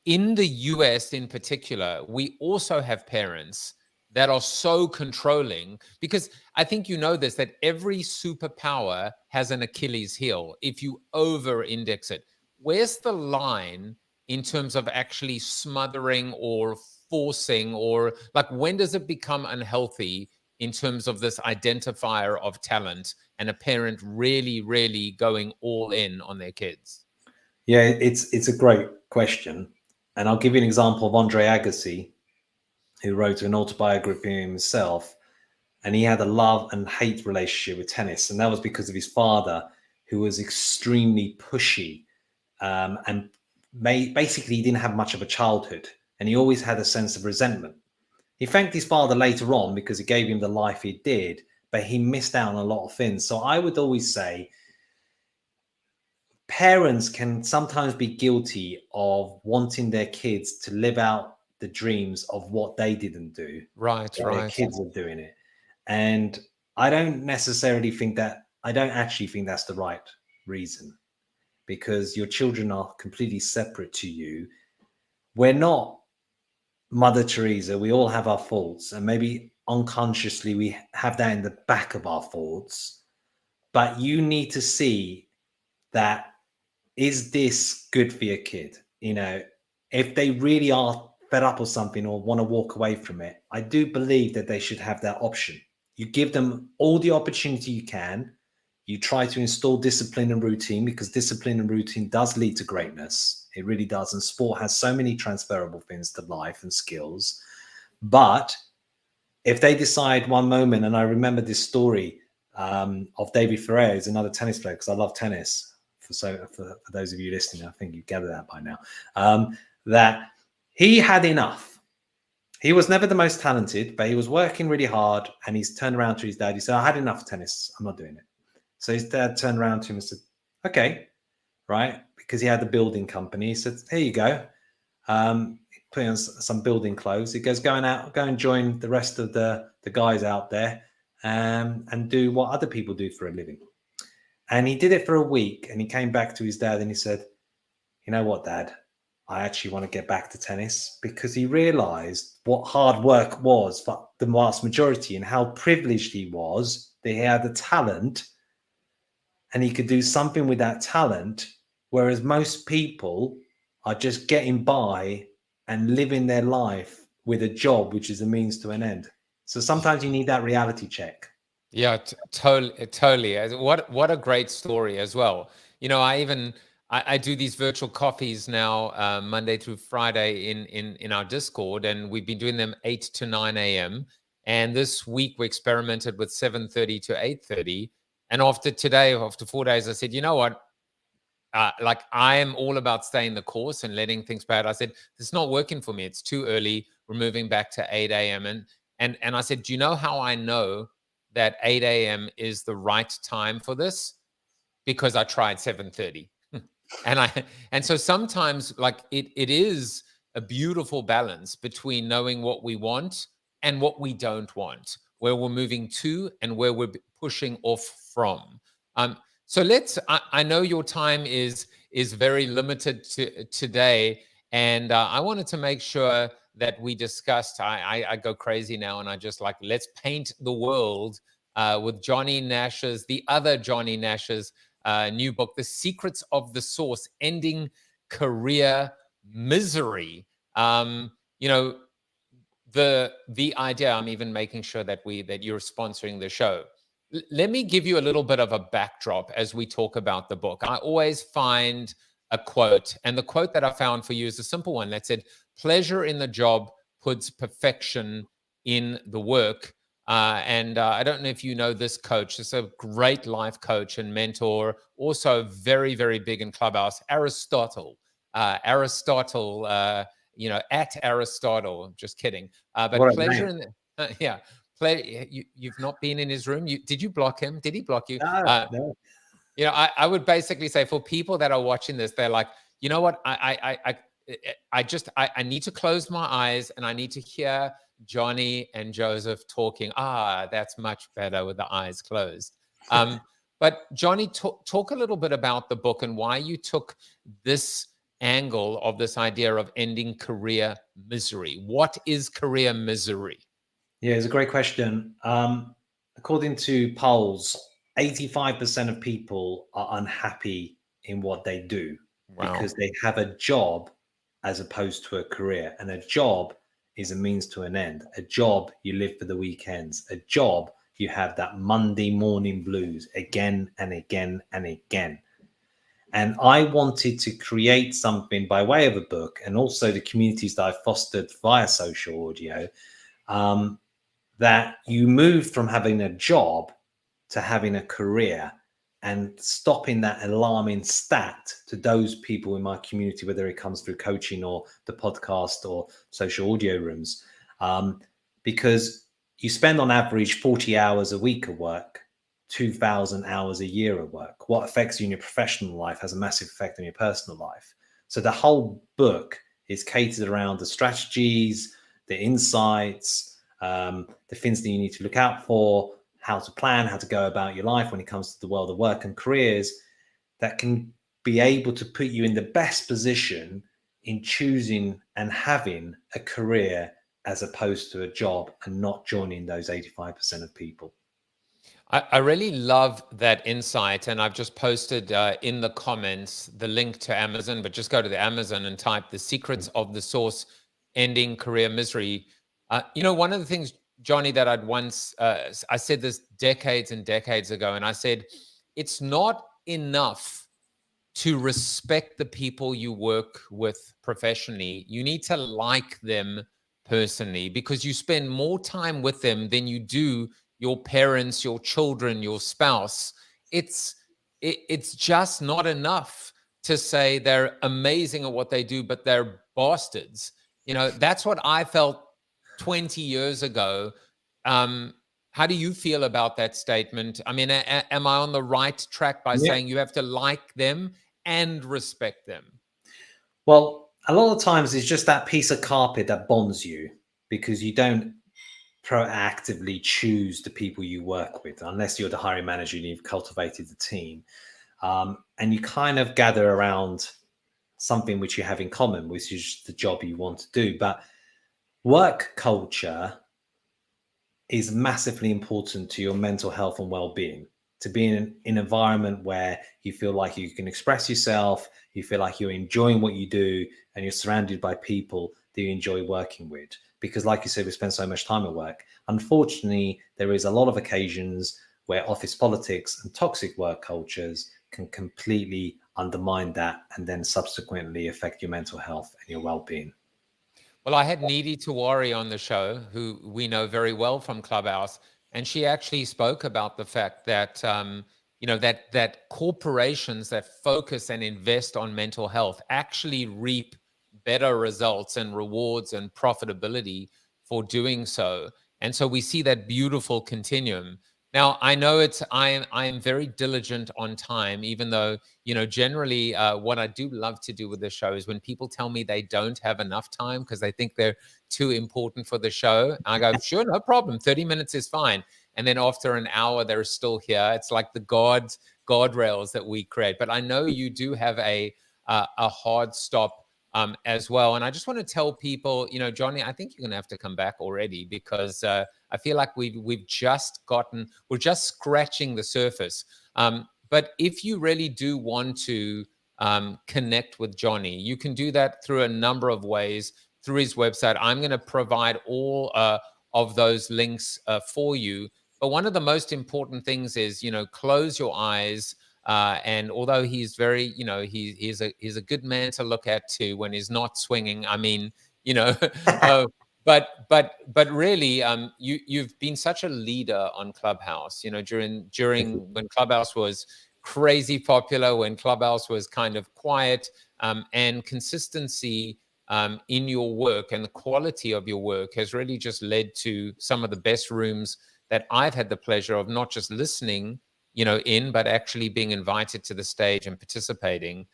in the US in particular, we also have parents that are so controlling, because I think you know this, that every superpower has an Achilles heel if you over-index it. Where's the line in terms of actually smothering or forcing, or like when does it become unhealthy in terms of this identifier of talent and a parent really, really going all in on their kids? Yeah, it's a great question. And I'll give you an example of Andre Agassi, who wrote an autobiography of himself, and he had a love and hate relationship with tennis. And that was because of his father, who was extremely pushy, and basically he didn't have much of a childhood, and he always had a sense of resentment. He thanked his father later on because it gave him the life he did, but he missed out on a lot of things. So I would always say parents can sometimes be guilty of wanting their kids to live out the dreams of what they didn't do. Right. Their kids are doing it. And I don't actually think that's the right reason, because your children are completely separate to you. We're not Mother Teresa. We all have our faults, and maybe unconsciously we have that in the back of our thoughts. But you need to see that, is this good for your kid? You know, if they really are fed up or something, or want to walk away from it, I do believe that they should have that option. You give them all the opportunity you can. You try to install discipline and routine, because discipline and routine does lead to greatness. It really does. And sport has so many transferable things to life and skills. But if they decide one moment, and I remember this story of David Ferrer, who's another tennis player, because I love tennis. For those of you listening, I think you gather that by now, that he had enough. He was never the most talented, but he was working really hard, and he's turned around to his dad. He said, I had enough of tennis. I'm not doing it. So his dad turned around to him and said, okay, right? Because he had the building company. He said, here you go. Put on some building clothes. He goes, go and join the rest of the guys out there and do what other people do for a living. And he did it for a week, and he came back to his dad and he said, you know what, Dad? I actually want to get back to tennis, because he realized what hard work was for the vast majority and how privileged he was that he had the talent and he could do something with that talent, whereas most people are just getting by and living their life with a job, which is a means to an end. So sometimes you need that reality check. Yeah, totally. What a great story as well. You know, I do these virtual coffees now, Monday through Friday in our Discord, and we've been doing them 8 to 9 a.m. And this week we experimented with 7:30 to 8:30. And after 4 days, I said, you know what? Like, I am all about staying the course and letting things play out. I said, it's not working for me. It's too early. We're moving back to 8 a.m. And I said, do you know how I know that 8 a.m. is the right time for this? Because I tried 7:30. And so sometimes, like, it is a beautiful balance between knowing what we want and what we don't want, where we're moving to and where we're pushing off from. So I know your time is very limited today, and I wanted to make sure that we discussed, I go crazy now, and I just like, let's paint the world with the other Johnny Nash's new book, The Secrets of the Source, Ending Career Misery. You know, the idea, I'm even making sure that you're sponsoring the show. Let me give you a little bit of a backdrop as we talk about the book. I always find a quote, and the quote that I found for you is a simple one that said, pleasure in the job puts perfection in the work. I don't know if you know this coach. It's a great life coach and mentor, also very, very big in Clubhouse, Aristotle. You know, at Aristotle, just kidding. But pleasure in the, yeah. You've not been in his room. Did you block him? Did he block you? No. You know, I would basically say, for people that are watching this, they're like, you know what? I need to close my eyes and I need to hear Johnny and Joseph talking. That's much better with the eyes closed. But Johnny, talk a little bit about the book and why you took this angle of this idea of ending career misery. What is career misery? Yeah, it's a great question. According to polls, 85% of people are unhappy in what they do. Wow. Because they have a job as opposed to a career. And a job is a means to an end. A job, you live for the weekends. A job, you have that Monday morning blues again and again and again. And I wanted to create something by way of a book, and also the communities that I fostered via social audio, that you move from having a job to having a career, and stopping that alarming stat to those people in my community, whether it comes through coaching or the podcast or social audio rooms, because you spend on average 40 hours a week of work, 2,000 hours a year of work. What affects you in your professional life has a massive effect on your personal life. So the whole book is catered around the strategies, the insights, the things that you need to look out for, how to plan, how to go about your life when it comes to the world of work and careers, that can be able to put you in the best position in choosing and having a career as opposed to a job, and not joining those 85% of people. I really love that insight, and I've just posted in the comments the link to Amazon, but just go to the Amazon and type The Secrets of the Source, Ending Career Misery. You know, one of the things, Johnny, that I'd once, I said this decades and decades ago, and I said, it's not enough to respect the people you work with professionally. You need to like them personally, because you spend more time with them than you do your parents, your children, your spouse. It's just not enough to say they're amazing at what they do, but they're bastards. You know, that's what I felt 20 years ago. How do you feel about that statement? I mean, am I on the right track by saying you have to like them and respect them? Well, a lot of times it's just that piece of carpet that bonds you, because you don't proactively choose the people you work with unless you're the hiring manager and you've cultivated the team. And you kind of gather around something which you have in common, which is the job you want to do. But work culture is massively important to your mental health and well-being. To be in an environment where you feel like you can express yourself, you feel like you're enjoying what you do, and you're surrounded by people that you enjoy working with. Because like you said, we spend so much time at work. Unfortunately, there is a lot of occasions where office politics and toxic work cultures can completely undermine that and then subsequently affect your mental health and your well-being. Well, I had Needy Tawari on the show, who we know very well from Clubhouse, and she actually spoke about the fact that you know, that corporations that focus and invest on mental health actually reap better results and rewards and profitability for doing so. And so we see that beautiful continuum. Now, I know I am very diligent on time, even though, you know, generally what I do love to do with the show is when people tell me they don't have enough time because they think they're too important for the show, I go, sure, no problem. 30 minutes is fine. And then after an hour, they're still here. It's like the guardrails that we create. But I know you do have a hard stop as well. And I just want to tell people, you know, Johnny, I think you're going to have to come back already, because I feel like we're just scratching the surface. But if you really do want to connect with Johnny, you can do that through a number of ways, through his website. I'm going to provide all of those links for you. But one of the most important things is, you know, close your eyes. And although he's very, you know, he's a good man to look at too when he's not swinging. I mean, you know, but really, you've been such a leader on Clubhouse. You know, during when Clubhouse was crazy popular, when Clubhouse was kind of quiet, and consistency in your work and the quality of your work has really just led to some of the best rooms that I've had the pleasure of not just listening, you know, but actually being invited to the stage and participating.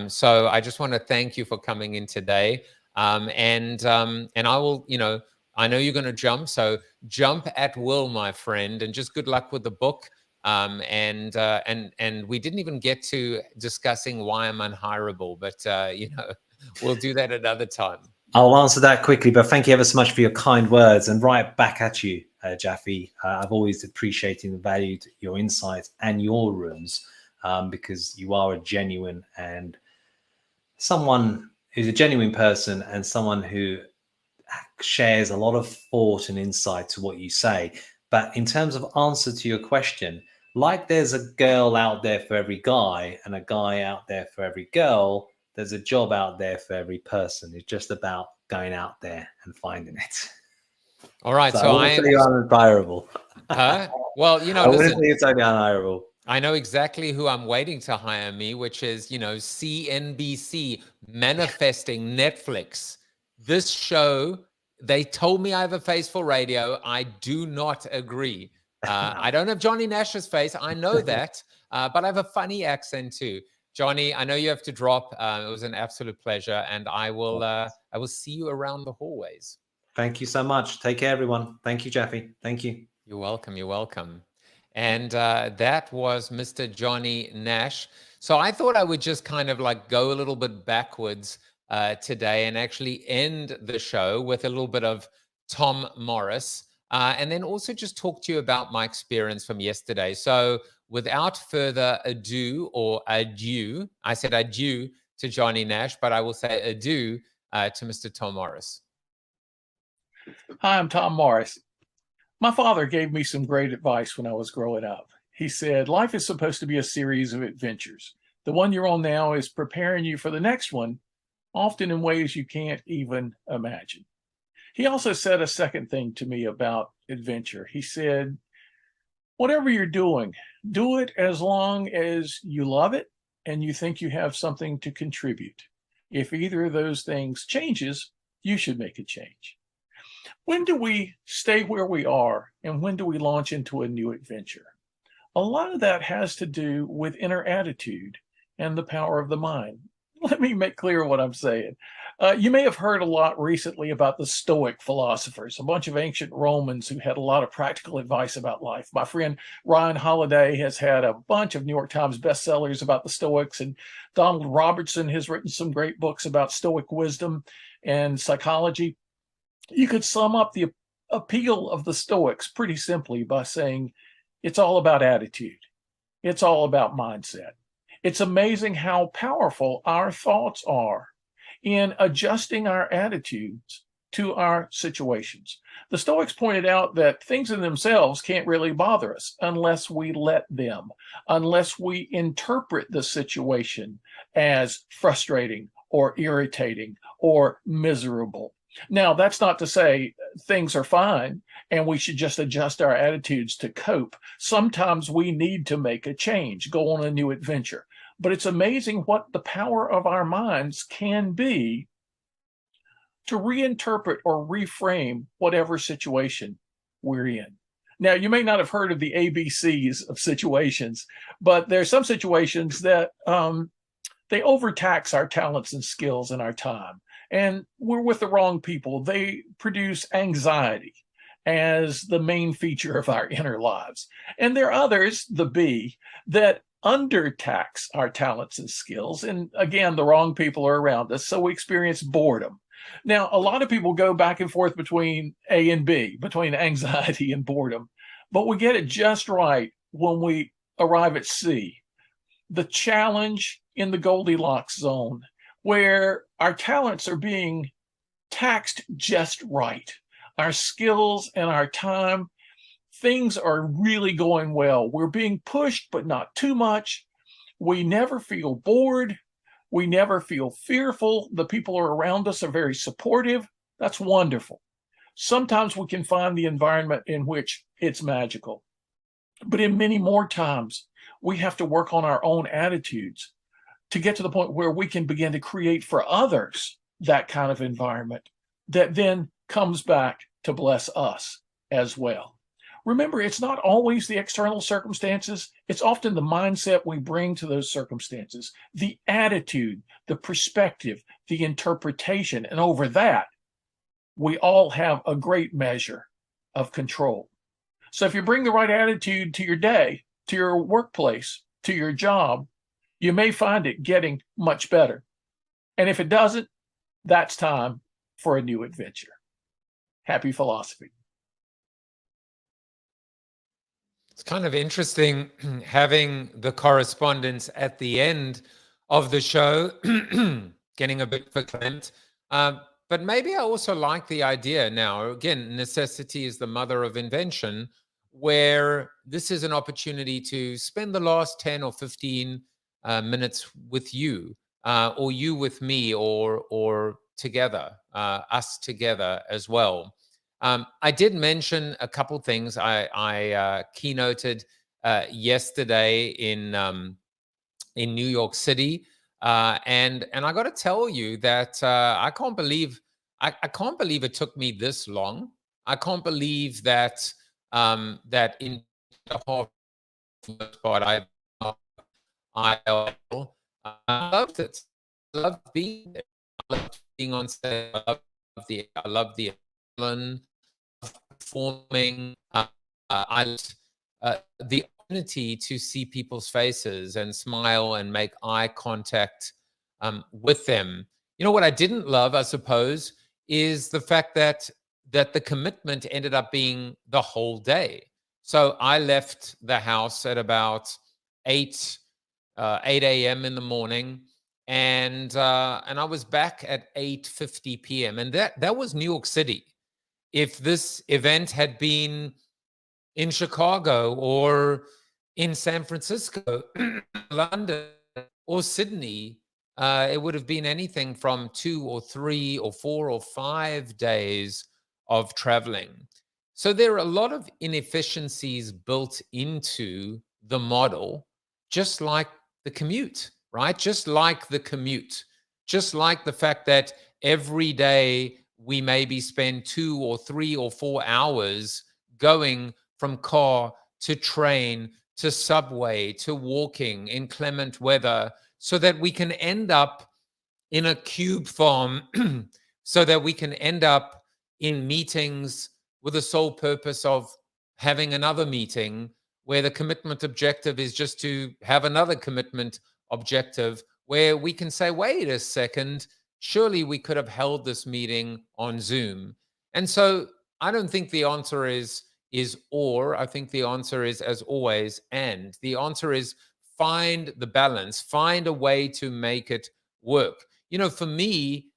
So I just want to thank you for coming in today. And I will, you know, I know you're going to jump, so jump at will, my friend, and just good luck with the book. And we didn't even get to discussing why I'm unhireable, but you know, we'll do that another time. I'll answer that quickly, but thank you ever so much for your kind words, and right back at you, JAFFE. I've always appreciated and valued your insights and your rooms, because you are a genuine and someone who's a genuine person and someone who shares a lot of thought and insight to what you say. But in terms of answer to your question, like there's a girl out there for every guy and a guy out there for every girl, there's a job out there for every person. It's just about going out there and finding it. All right. So I wouldn't say you're unhireable. Well, you know, I wouldn't say you're totally unhireable. I know exactly who I'm waiting to hire me, which is, you know, CNBC, manifesting Netflix. This show, they told me I have a face for radio. I do not agree. I don't have Johnny Nash's face. I know that, but I have a funny accent too. Johnny, I know you have to drop. It was an absolute pleasure, and I will see you around the hallways. Thank you so much. Take care, everyone. Thank you, JAFFE. Thank you. You're welcome. You're welcome. And that was Mr. Johnny Nash. So I thought I would just kind of like go a little bit backwards today and actually end the show with a little bit of Tom Morris, and then also just talk to you about my experience from yesterday. So without further ado, or adieu, I said adieu to Johnny Nash, but I will say adieu to Mr. Tom Morris. Hi, I'm Tom Morris. My father gave me some great advice when I was growing up. He said, life is supposed to be a series of adventures. The one you're on now is preparing you for the next one, often in ways you can't even imagine. He also said a second thing to me about adventure. He said, whatever you're doing, do it as long as you love it and you think you have something to contribute. If either of those things changes, you should make a change. When do we stay where we are, and when do we launch into a new adventure? A lot of that has to do with inner attitude and the power of the mind. Let me make clear what I'm saying. You may have heard a lot recently about the Stoic philosophers, a bunch of ancient Romans who had a lot of practical advice about life. My friend Ryan Holiday has had a bunch of New York Times bestsellers about the Stoics, and Donald Robertson has written some great books about Stoic wisdom and psychology. You could sum up the appeal of the Stoics pretty simply by saying it's all about attitude. It's all about mindset. It's amazing how powerful our thoughts are in adjusting our attitudes to our situations. The Stoics pointed out that things in themselves can't really bother us unless we let them, unless we interpret the situation as frustrating or irritating or miserable. Now, that's not to say things are fine and we should just adjust our attitudes to cope. Sometimes we need to make a change, go on a new adventure. But it's amazing what the power of our minds can be to reinterpret or reframe whatever situation we're in. Now, you may not have heard of the ABCs of situations, but there are some situations that they overtax our talents and skills and our time. And we're with the wrong people. They produce anxiety as the main feature of our inner lives. And there are others, the B, that undertax our talents and skills. And again, the wrong people are around us, so we experience boredom. Now, a lot of people go back and forth between A and B, between anxiety and boredom, but we get it just right when we arrive at C, the challenge in the Goldilocks zone, where our talents are being taxed just right. Our skills and our time, things are really going well. We're being pushed, but not too much. We never feel bored. We never feel fearful. The people around us are very supportive. That's wonderful. Sometimes we can find the environment in which it's magical. But in many more times, we have to work on our own attitudes to get to the point where we can begin to create for others that kind of environment that then comes back to bless us as well. Remember, it's not always the external circumstances. It's often the mindset we bring to those circumstances, the attitude, the perspective, the interpretation. And over that, we all have a great measure of control. So if you bring the right attitude to your day, to your workplace, to your job, you may find it getting much better. And if it doesn't, that's time for a new adventure. Happy philosophy. It's kind of interesting having the correspondence at the end of the show, getting a bit verklempt. But maybe I also like the idea now, again, necessity is the mother of invention, where this is an opportunity to spend the last 10 or 15 minutes with you, or you with me, or together, us together as well. I did mention a couple things. I keynoted yesterday in New York City, and I got to tell you that I can't believe it took me this long. I can't believe that that in the whole spot I loved it. I loved being there. I loved being on stage. I love the performing. The opportunity to see people's faces and smile and make eye contact with them. You know what I didn't love, I suppose, is the fact that the commitment ended up being the whole day. So I left the house at about 8 a.m. in the morning, and I was back at 8:50 p.m. And that was New York City. If this event had been in Chicago or in San Francisco, London, or Sydney, it would have been anything from 2 or 3 or 4 or 5 days of traveling. So there are a lot of inefficiencies built into the model, just like the commute, right? Just like the commute, just like the fact that every day we maybe spend 2 or 3 or 4 hours going from car to train to subway to walking in clement weather, so that we can end up in a cube farm, so that we can end up in meetings with the sole purpose of having another meeting where the commitment objective is just to have another commitment objective, where we can say, wait a second, surely we could have held this meeting on Zoom. And so I don't think the answer is or. I think the answer is, as always, and. The answer is find the balance, find a way to make it work. You know, for me,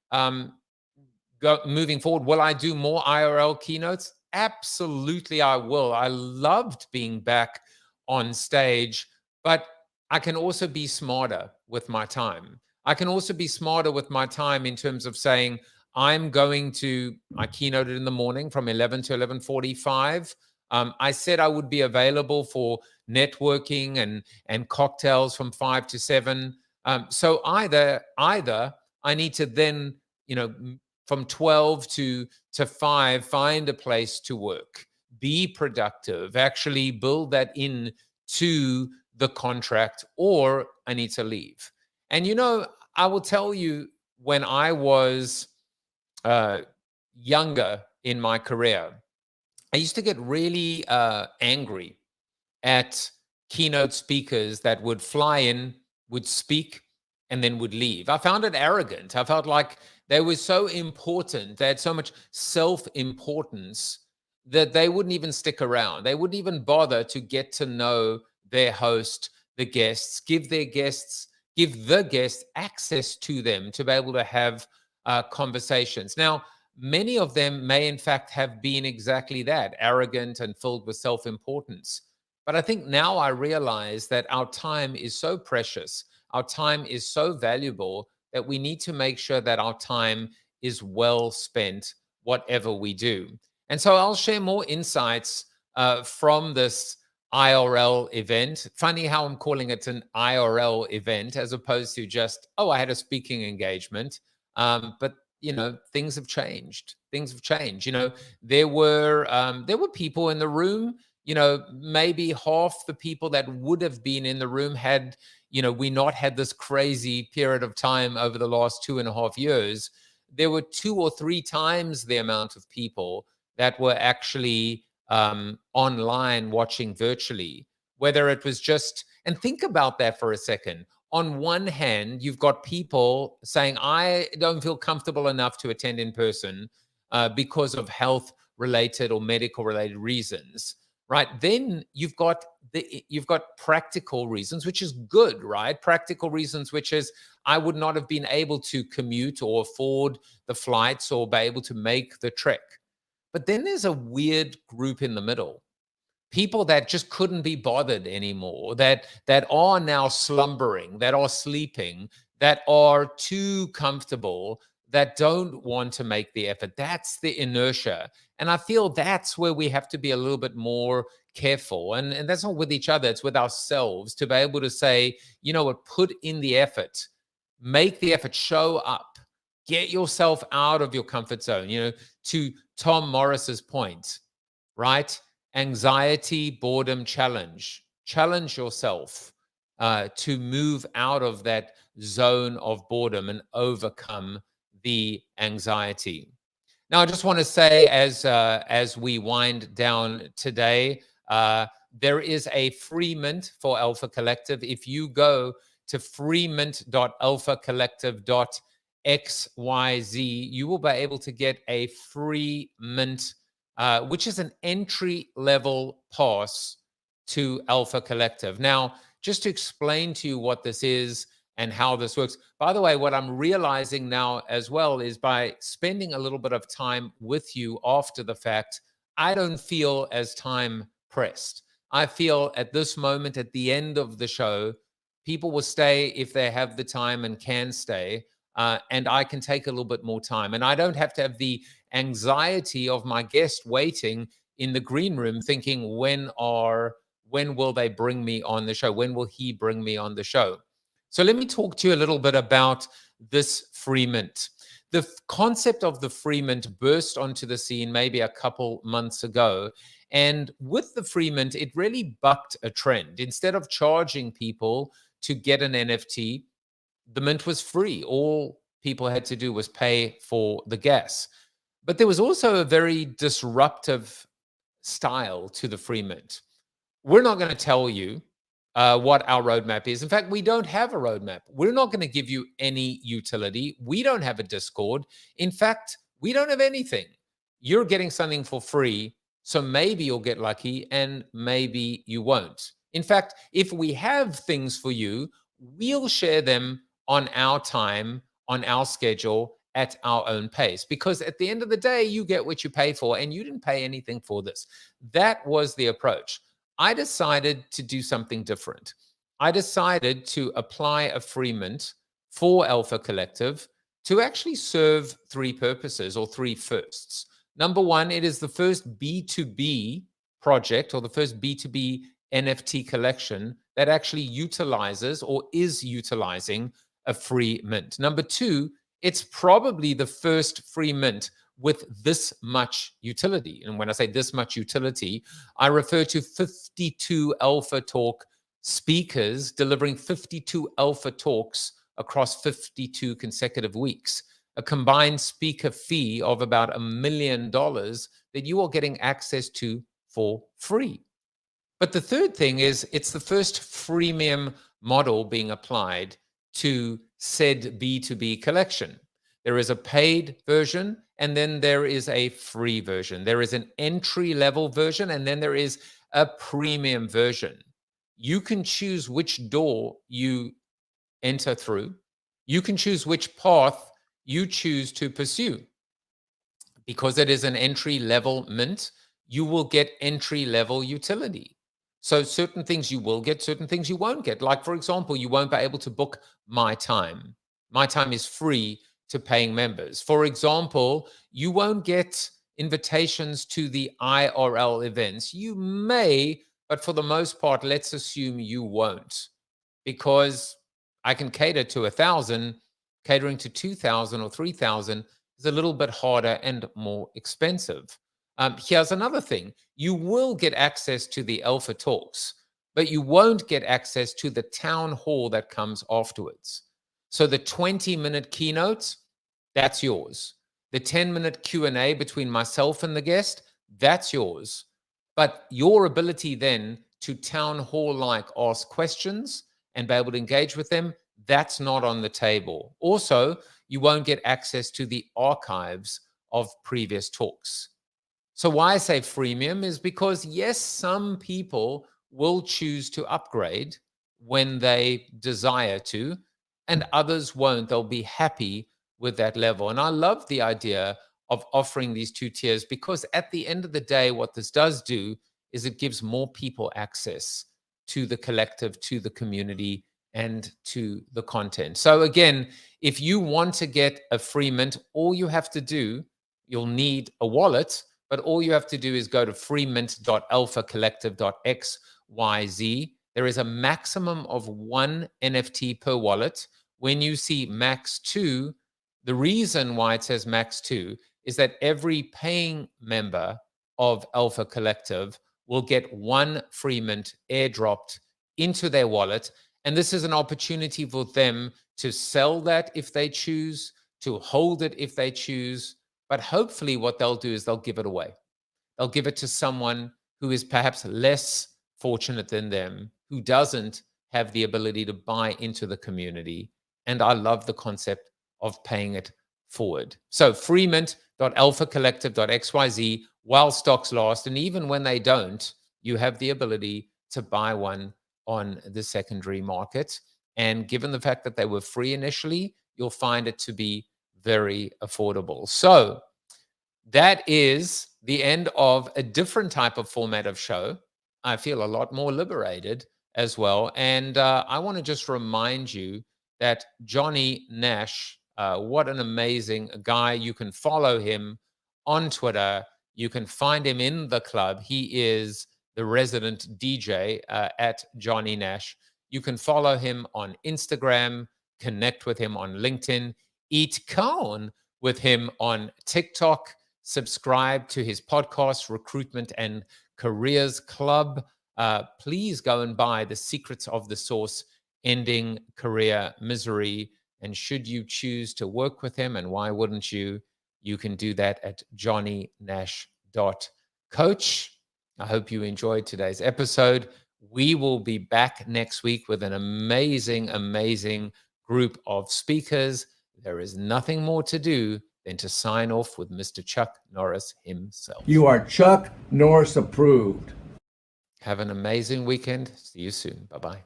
moving forward, will I do more IRL keynotes? Absolutely, I will. I loved being back on stage, but I can also be smarter with my time. I can also be smarter with my time in terms of saying, I keynoted in the morning from 11 to 11:45. I said I would be available for networking and cocktails from 5 to 7. So either I need to then, from 12 to 5, find a place to work, be productive, actually build that in to the contract, or I need to leave. And, I will tell you, when I was younger in my career, I used to get really angry at keynote speakers that would fly in, would speak, and then would leave. I found it arrogant. I felt like they were so important, they had so much self-importance, that they wouldn't even stick around. They wouldn't even bother to get to know their host, the guests, give the guests access to them to be able to have conversations. Now, many of them may in fact have been exactly that, arrogant and filled with self-importance. But I think now I realize that our time is so precious, our time is so valuable, that we need to make sure that our time is well spent, whatever we do. And so I'll share more insights from this IRL event. Funny how I'm calling it an IRL event as opposed to just, I had a speaking engagement. But things have changed. Things have changed. There were people in the room. Maybe half the people that would have been in the room had, we not had this crazy period of time over the last 2.5 years. There were 2 or 3 times the amount of people that were actually online watching virtually, whether it was just, and think about that for a second. On one hand, you've got people saying, I don't feel comfortable enough to attend in person because of health-related or medical-related reasons, right? Then you've got practical reasons, which is good, right? Practical reasons, which is, I would not have been able to commute or afford the flights or be able to make the trek. But then there's a weird group in the middle. People that just couldn't be bothered anymore, that are now slumbering, that are sleeping, that are too comfortable, that don't want to make the effort. That's the inertia. And I feel that's where we have to be a little bit more careful. And that's not with each other, it's with ourselves, to be able to say, put in the effort, make the effort, show up, get yourself out of your comfort zone. To Tom Morris's point, right? Anxiety, boredom, challenge. Challenge yourself to move out of that zone of boredom and overcome the anxiety. Now, I just want to say, as we wind down today, there is a free mint for Alpha Collective. If you go to freemint.alphacollective.xyz, you will be able to get a free mint, which is an entry-level pass to Alpha Collective. Now, just to explain to you what this is and how this works. By the way, what I'm realizing now as well is, by spending a little bit of time with you after the fact, I don't feel as time pressed. I feel at this moment, at the end of the show, people will stay if they have the time and can stay. And I can take a little bit more time. And I don't have to have the anxiety of my guest waiting in the green room thinking, when will they bring me on the show? When will he bring me on the show? So let me talk to you a little bit about this free mint. The concept of the free mint burst onto the scene maybe a couple months ago. And with the free mint, it really bucked a trend. Instead of charging people to get an NFT, the mint was free. All people had to do was pay for the gas. But there was also a very disruptive style to the free mint. We're not going to tell you what our roadmap is. In fact, we don't have a roadmap. We're not going to give you any utility. We don't have a Discord. In fact, we don't have anything. You're getting something for free, so maybe you'll get lucky and maybe you won't. In fact, if we have things for you, we'll share them on our time, on our schedule, at our own pace. Because at the end of the day, you get what you pay for, and you didn't pay anything for this. That was the approach. I decided to do something different. I decided to apply a free mint for Alpha Collective to actually serve three purposes, or three firsts. Number one, it is the first B2B project, or the first B2B NFT collection that actually utilizes or is utilizing a free mint. Number two, it's probably the first free mint with this much utility. And when I say this much utility, I refer to 52 Alpha Talk speakers delivering 52 Alpha Talks across 52 consecutive weeks, a combined speaker fee of about $1 million that you are getting access to for free. But the third thing is, it's the first freemium model being applied to said B2B collection. There is a paid version, and then there is a free version. There is an entry-level version, and then there is a premium version. You can choose which door you enter through. You can choose which path you choose to pursue. Because it is an entry-level mint, you will get entry-level utility. So certain things you will get, certain things you won't get. Like, for example, you won't be able to book My Time. My Time is free to paying members. For example, you won't get invitations to the IRL events. You may, but for the most part, let's assume you won't, because I can cater to 1,000, catering to 2,000 or 3,000 is a little bit harder and more expensive. Here's another thing. You will get access to the Alpha Talks, but you won't get access to the town hall that comes afterwards. So the 20-minute keynote, that's yours. The 10-minute Q&A between myself and the guest, that's yours. But your ability then to town hall-like ask questions and be able to engage with them, that's not on the table. Also, you won't get access to the archives of previous talks. So why I say freemium is because, yes, some people will choose to upgrade when they desire to, and others won't. They'll be happy with that level. And I love the idea of offering these two tiers, because at the end of the day, what this does do is it gives more people access to the collective, to the community, and to the content. So again, if you want to get a free mint, all you have to do, you'll need a wallet, but all you have to do is go to freemint.alphacollective.xyz. There is a maximum of 1 NFT per wallet. When you see max 2, the reason why it says max 2 is that every paying member of Alpha Collective will get 1 free mint airdropped into their wallet. And this is an opportunity for them to sell that if they choose, to hold it if they choose. But hopefully what they'll do is they'll give it away. They'll give it to someone who is perhaps less fortunate than them, who doesn't have the ability to buy into the community. And I love the concept of paying it forward. So freemint.alphacollective.xyz while stocks last. And even when they don't, you have the ability to buy one on the secondary market. And given the fact that they were free initially, you'll find it to be very affordable. So that is the end of a different type of format of show. I feel a lot more liberated as well. And I want to just remind you that Johnny Nash, what an amazing guy. You can follow him on Twitter. You can find him in the club. He is the resident DJ at Johnny Nash. You can follow him on Instagram, connect with him on LinkedIn, eat cone with him on TikTok, subscribe to his podcast, Recruitment and Careers Club. Please go and buy The Secrets of the Source, Ending Career Misery. And should you choose to work with him, and why wouldn't you, you can do that at johnnynash.coach. I hope you enjoyed today's episode. We will be back next week with an amazing, amazing group of speakers. There is nothing more to do than to sign off with Mr. Chuck Norris himself. You are Chuck Norris approved. Have an amazing weekend. See you soon. Bye-bye.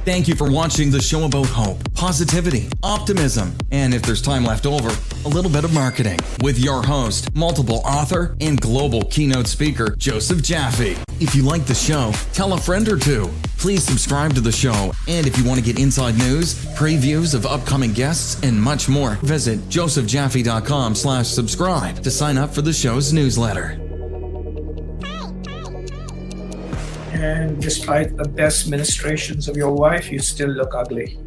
Thank you for watching the show about hope, positivity, optimism, and if there's time left over, a little bit of marketing with your host, multiple author, and global keynote speaker, Joseph Jaffe. If you like the show, tell a friend or two. Please subscribe to the show, and if you want to get inside news, previews of upcoming guests, and much more, visit josephjaffe.com/subscribe to sign up for the show's newsletter. And despite the best ministrations of your wife, you still look ugly.